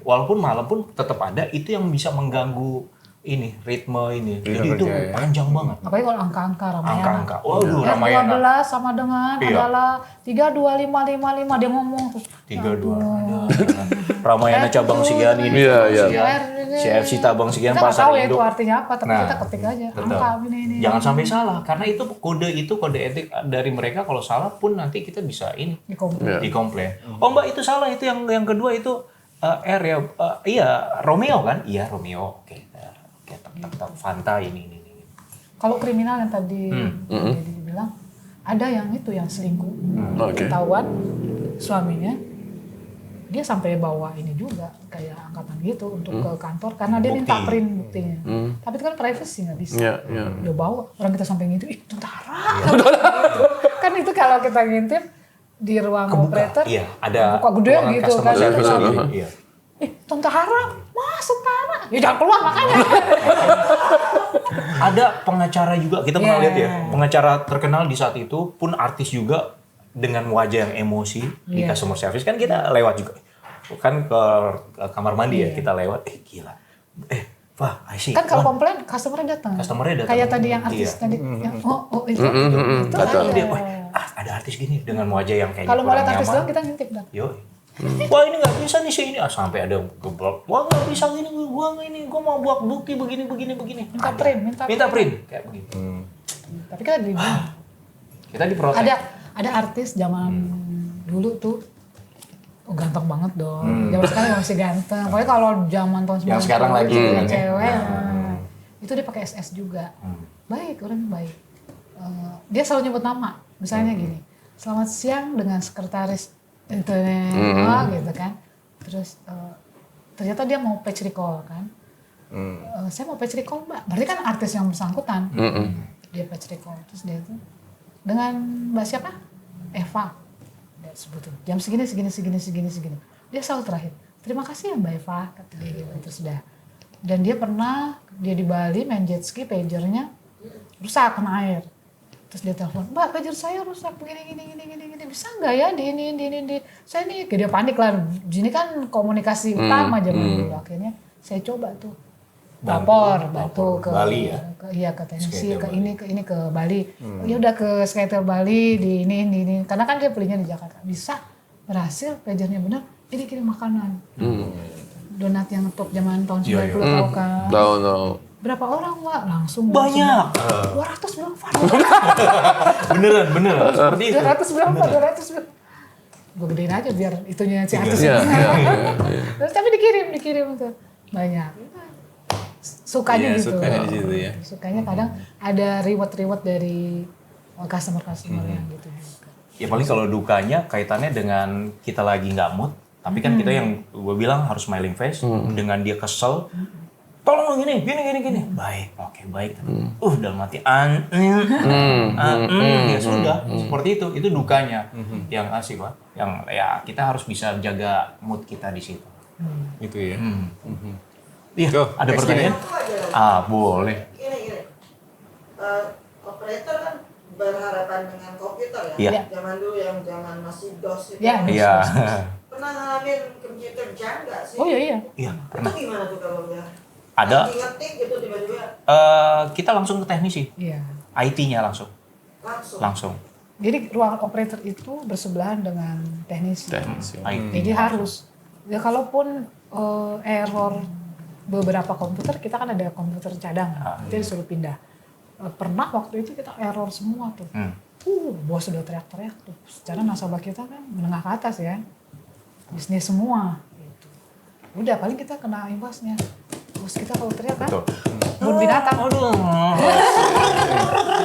walaupun malam pun tetap ada itu yang bisa mengganggu ini ritme ini. Jadi itu kerja ya. panjang banget. Apalagi kalau angka-angka Ramayana. Angka-angka. Waduh, Ramayana. R12 sama dengan Iya. adalah 32555 dia ngomong terus. 32 ada. Ramayana cabang sekian ini. Iya. Si FC Tabang sekian Kita nggak pasar tahu ya itu induk. artinya apa, tapi Nah, kita ketik aja. betul. Angka ini. Jangan sampai salah karena itu kode etik dari mereka, kalau salah pun nanti kita bisa ini Di komputer. dikomplain. Oh Mbak itu salah, itu yang kedua itu R ya. Iya Romeo kan? Iya Romeo. Oke. Tak Fanta ini. Kalau kriminal yang tadi dibilang ada yang itu yang selingkuh. Oke. Ketahuan suaminya dia sampai bawa ini juga kayak angkatan gitu untuk ke kantor karena dia minta Bukti. print buktinya. Tapi itu kan privacy nggak bisa. Iya. Dia bawa orang kita sampai ngintip, ih tentara. Kan itu kalau kita ngintip di ruang operator, Iya, ada buka gede ruangan gitu customer kan. service sendiri. Iya. Tentara, mas tentara. Ya jangan keluar makanya. Ada pengacara juga, kita pernah Yeah. lihat ya, pengacara terkenal di saat itu pun artis juga dengan wajah yang emosi di Yeah. customer service. Kan kita lewat juga, kan ke kamar mandi ya, kita lewat, gila. Wah, I see. Kan kalau Wah, komplain customer-nya datang. Customer-nya datang. Kayak tadi yang artis Iya. tadi. Yang, itu. Itu Betul. ada. dia, wah, ada artis gini dengan wajah yang kayaknya Kalau mau lihat kurang artis nyaman. doang kita ngintip dah. Yo. Wah ini nggak bisa nih sih ini. Sampai ada geblok. Wah nggak bisa gini, gua mau buat bukti begini. Minta Ada. print, Minta print kayak begitu. Tapi kita Kita diprotes. ada artis zaman dulu tuh ganteng banget dong. Zaman sekarang masih ganteng. Pokoknya kalau zaman tahun 90 Yang sekarang lagi yang kan ya? cewek. Itu dia pakai SS juga. Baik, orangnya baik. Dia selalu nyebut nama. Misalnya gini. Selamat siang dengan sekretaris internet gitu kan. Terus ternyata dia mau page recall kan. Saya mau page recall Mbak. Berarti kan artis yang bersangkutan. Dia page recall. Terus dia itu dengan Mbak siapa? Eva. Dia sebutin. Jam segini. Dia selalu terakhir. Terima kasih ya Mbak Eva. Kata dia gitu. Terus udah. Dan dia pernah, dia di Bali main jet ski, pagernya rusak kena air. Terus dia telepon, Mbak pager saya rusak begini. Bisa nggak ya di ini. Saya ini, dia panik lah. Ini kan komunikasi utama zaman dulu. Akhirnya saya coba tuh. Bantu ke Bali ya? Ke teknisi, ke ini ke Bali. Ya udah ke skater Bali di ini. Karena kan dia belinya di Jakarta. Bisa berhasil, pagernya benar. Ini kirim makanan. Donat yang top zaman tahun 90 tahu kan. Tahu. Berapa orang Wak? Langsung Banyak. 200 bilang Pak. Beneran. Seperti itu. 200 bilang Pak, 200 bilang. Gue gedein aja biar itunya si artis. Iya. Terus tapi dikirim tuh. Banyak. Sukanya Iya, gitu. sukanya di situ ya. Sukanya kadang ada reward dari customer yang gitu juga. Ya paling kalau dukanya kaitannya dengan kita lagi nggak mood, tapi kan kita yang gue bilang harus smiling face, dengan dia kesel, tolong gini. Baik, oke baik. Dalam hati, ya sudah, seperti itu dukanya yang asik Pak. Yang ya kita harus bisa jaga mood kita di situ. Itu ya. Iya, Tuh, ada pertanyaan? Boleh. Gini. Operator kan berhadapan dengan komputer ya. Iya. Zaman dulu yang zaman masih DOS itu. Ya, Iya. Pernah ngalamin komputer jam nggak sih? Oh iya. Iya, Itu pernah. gimana tuh kalau dia? Ada. Ngetik gitu tiba-tiba Kita langsung ke teknisi, Iya. IT-nya langsung. langsung. Jadi ruang operator itu bersebelahan dengan teknisi. IT. Jadi harus. Ya kalaupun error beberapa komputer, kita kan ada komputer cadangan, itu disuruh pindah. Pernah waktu itu kita error semua tuh. Bos udah teriak-teriak tuh. Secara nasabah kita kan menengah ke atas ya. Bisnis semua. Gitu. Udah paling kita kena imbasnya. Bos kita kalau teriak kan, kebun binatang.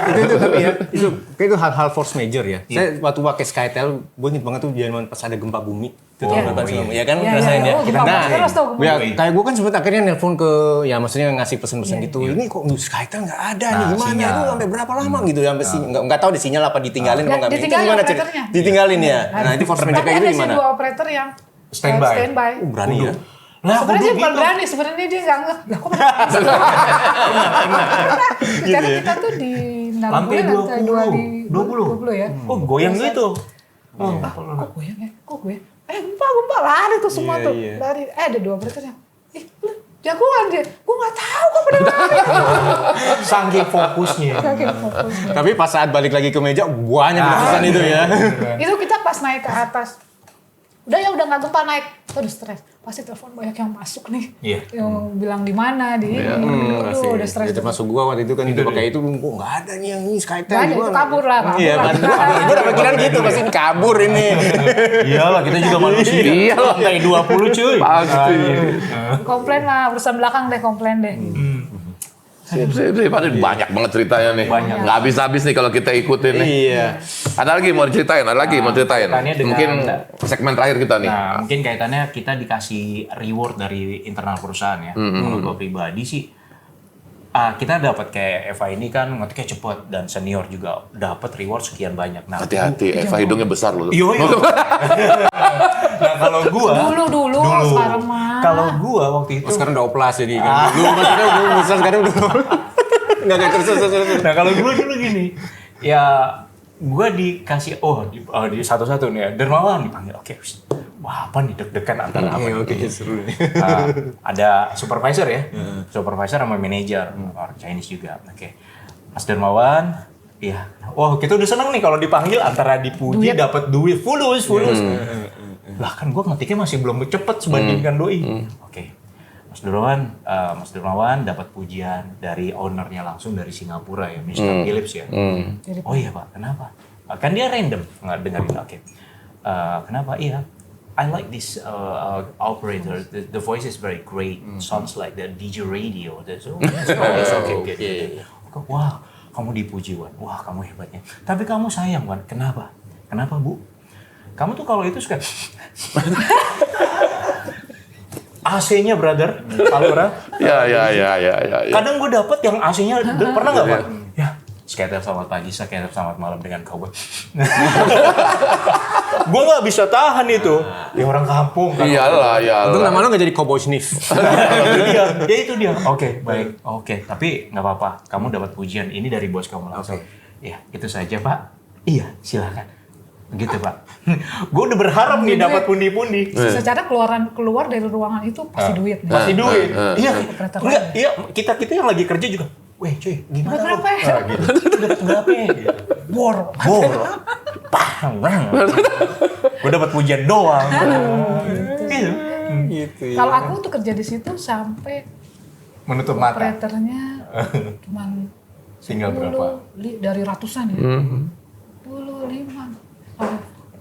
Itu tapi ya, itu hal-hal force major ya. Saya waktu pakai Skytel, gue inget banget tuh zaman pas ada gempa bumi. Itu tahun berapa sih? Ya kan ngerasain ya. Gempa bumi terus tuh, gempa Ya bumi. kayak gue kan sempet akhirnya nelpon ke, ya maksudnya ngasih pesan-pesan gitu. Ini kok Skytel nggak ada nih, gimana? sinyal. Itu sampai berapa lama gitu? Sampai nggak tahu di sinyal apa ditinggalin apa nggak? Itu Ditinggalin gimana operatornya. Ditinggalin ya. Nah itu force major Tapi kayak gitu ada sih gimana? dua operator yang Standby. standby. Berani ya. Nah, Sebenarnya dia bukan gitu. berani, sebenarnya dia nggak ngeh. Lah kok Karena kita tuh di Lantai 20. 20 ya. Oh, goyang gitu. Kok goyang ya? Kok goyang? Gempa lari tuh semua Iya, tuh. iya. Lari. Ada dua operator yang, lu jagoan dia. Gue nggak tahu kok pada lari. Saking fokusnya. Saking fokusnya. Tapi pas saat balik lagi ke meja, banyak pesan itu ya. Itu kita pas naik ke atas. Udah nggak gempa naik. Terus stres. Pasti telepon banyak yang masuk nih. Iya. Yang bilang di mana di ini. Aduh, udah stres. Ya, termasuk gua waktu itu kan itu pakai itu, kok nggak ada nih yang ini Skytel. Nggak ada, itu kabur lah. Iya, gua udah pikiran gitu, pasti ini kabur ini. Iyalah, kita juga manusia. Iya. Lantai 20 cuy. Pasti. Komplain lah, urusan belakang deh, komplain deh. Sip. Banyak banget ceritanya nih. Nggak habis-habis nih kalau kita ikutin nih. Iya. Ada lagi mau diceritain? kaitannya dengan- Mungkin segmen terakhir kita nih. Nah, mungkin kaitannya kita dikasih reward dari internal perusahaan ya. Kalau gue pribadi sih, kita dapat kayak Eva ini kan ngetiknya cepet dan senior juga dapat reward sekian banyak. Nah, Hati-hati, Eva hidungnya besar loh. Iya. Nah, kalau gua Dulu, sekarang mah. Kalau gua waktu itu Sekarang udah oplas jadi kan. Dulu maksudnya udah besar, sekarang udah. Enggak terus. Nah kalau gue dulu gini, ya gue dikasih di satu-satu nih ya, Dermawan dipanggil, oke, wah apa nih deg-degan antara apa Oke, gitu. seru nih. Ada supervisor ya, supervisor sama manajer, orang Chinese juga. Oke, Mas Dermawan, iya. Wah kita udah seneng nih kalau dipanggil antara dipuji dapat duit, fulus. Lah kan gue ngetiknya masih belum cepet sebandingkan doi. Oke. Mas Dermawan dapat pujian dari ownernya langsung dari Singapura ya, Mr. Philips ya. Oh iya Pak, kenapa? Kan dia random nggak dengerin. Oke. Kenapa? Iya. I like this operator. The voice is very great. Sounds like the DJ radio. That's nice. Okay. Wah, kamu dipuji Wan. Wah, kamu hebatnya. Tapi kamu sayang Wan. Kenapa? Kenapa Bu? Kamu tuh kalau itu suka AC-nya brother, kalau Ya. kadang gue dapet yang AC-nya pernah nggak Pak? Ya, skater selamat pagi, skater selamat malam dengan cowboy. Gue nggak bisa tahan itu. Ya orang kampung. Kan. Iyalah. Untung nama lo nggak jadi Cowboy Sniff. itu dia. Oke, baik. Oke, tapi nggak apa-apa. Kamu dapat pujian ini dari bos kamu langsung. Ya, itu saja Pak. Iya, silakan. Gitu Pak. Gue udah berharap nih dapat pundi-pundi. Secara keluar dari ruangan itu pasti duit. Pasti duit. Iya. Operator Enggak, iya kita yang lagi kerja juga. Weh cuy, gimana lu? Berapa ya? Gitu. Dapat berapa ya? Gitu. Bor. Bang. Gue dapat pujian doang. Gitu. Kalau aku tuh kerja di situ sampai Menutup mata. operatornya cuman Tinggal 10, berapa? dari ratusan ya. 55.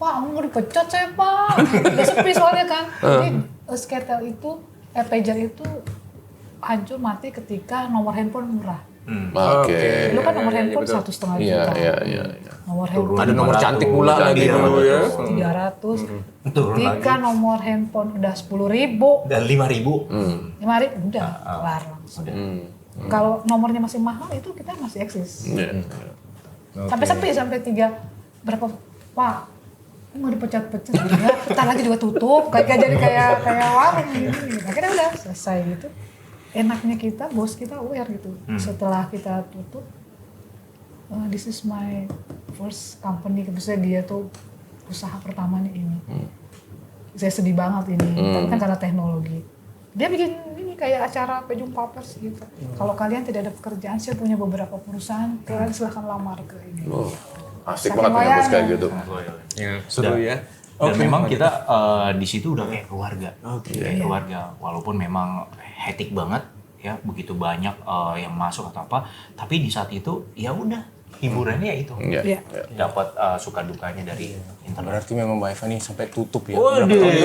Pak, mau dipecat saya Pak. Udah sepi soalnya kan. Jadi skater itu, pager itu hancur mati ketika nomor handphone murah. Oke. Dulu kan nomor handphone 1,5 juta. Iya. Nomor handphone Ada nomor cantik pula lagi dulu ya. 300. Ketika nomor handphone udah 10.000, Dan 5.000. 5.000 udah kelar langsung. Kalau nomornya masih mahal itu kita masih eksis. Sampai sepi sampai 3 berapa Pak? Mau dipecat-pecat ya, bentar lagi juga tutup. Jadi kayak warung gitu. Akhirnya udah selesai gitu. Enaknya kita, bos kita aware gitu. Setelah kita tutup, this is my first company. Maksudnya dia tuh usaha pertamanya ini. Saya sedih banget ini, tapi kan karena teknologi. Dia bikin ini kayak acara Pejung Papers gitu. Kalau kalian tidak ada pekerjaan, saya punya beberapa perusahaan, kalian silahkan lamar ke ini. Asik banget punya bos kayak gitu. Ya, seru ya. Dan memang kita di situ udah kayak keluarga. Kayak keluarga. Walaupun memang hektik banget ya, begitu banyak yang masuk atau apa, tapi di saat itu ya udah hiburannya ya itu. Iya. Dapat suka dukanya dari internet. Berarti memang Mbak Eva nih sampai tutup ya.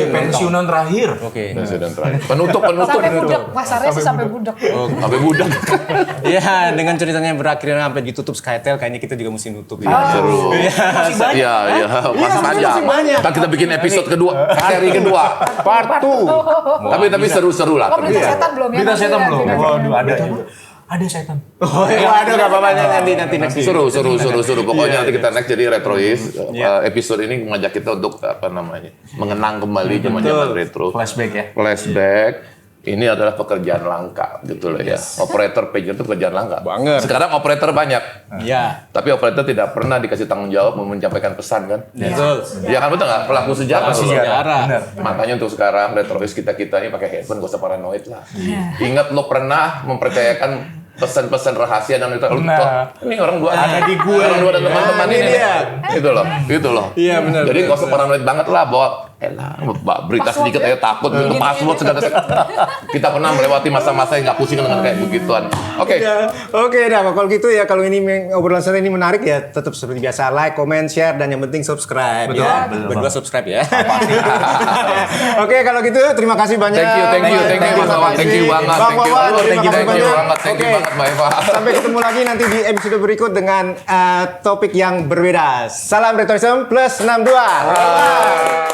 Pensiunan terakhir. Oke. Presiden terakhir. Penutup. Sampai budak, pasarnya sih sampai budak. Sampai budak. Iya, dengan ceritanya berakhir sampai ditutup Skytel, kayaknya kita juga mesti nutup ya. Seru. Iya. Masih panjang. Kita bikin episode kedua, seri kedua. Part 2. Tapi seru-seru lah. Oh, berita setan belum ya? Berita setan belum? Tidak. Waduh, ada juga. Ada setan. Oh, waduh, gak apa-apa nanti next. Seru. Pokoknya nanti kita next jadi Retrois. Episode ini mengajak kita untuk mengenang kembali zaman-zaman retro. Flashback. Ini adalah pekerjaan langka gitu loh ya. Operator pager itu pekerjaan langka. Banget. Sekarang operator banyak. Iya. Tapi operator tidak pernah dikasih tanggung jawab menyampaikan pesan kan? Betul. Ya kan betul nggak? Pelaku sejarah. Benar. Makanya untuk sekarang Retrois kita ini pakai headphone, gak usah paranoid lah. Ingat lo pernah mempercayakan pesan-pesan rahasia dan itu ini orang dua ada di gue, orang dua dan teman-teman ini dia. Gitu loh. Iya benar. Jadi gak usah paranoid banget lah bahwa berita sedikit aja takut itu password segala. Kita pernah melewati masa-masa yang nggak pusing dengan kayak begituan. Oke. Oke, dah kalau gitu ya, kalau ini obrolan saya ini menarik ya, tetap seperti biasa like, comment, share, dan yang penting subscribe. Betul, ya. betul. Berdua subscribe ya. Oke, kalau gitu terima kasih banyak. Thank you banget. Thank you banget Mbak Eva. Sampai ketemu lagi nanti di episode berikut dengan topik yang berbeda. Salam Retroism plus 62.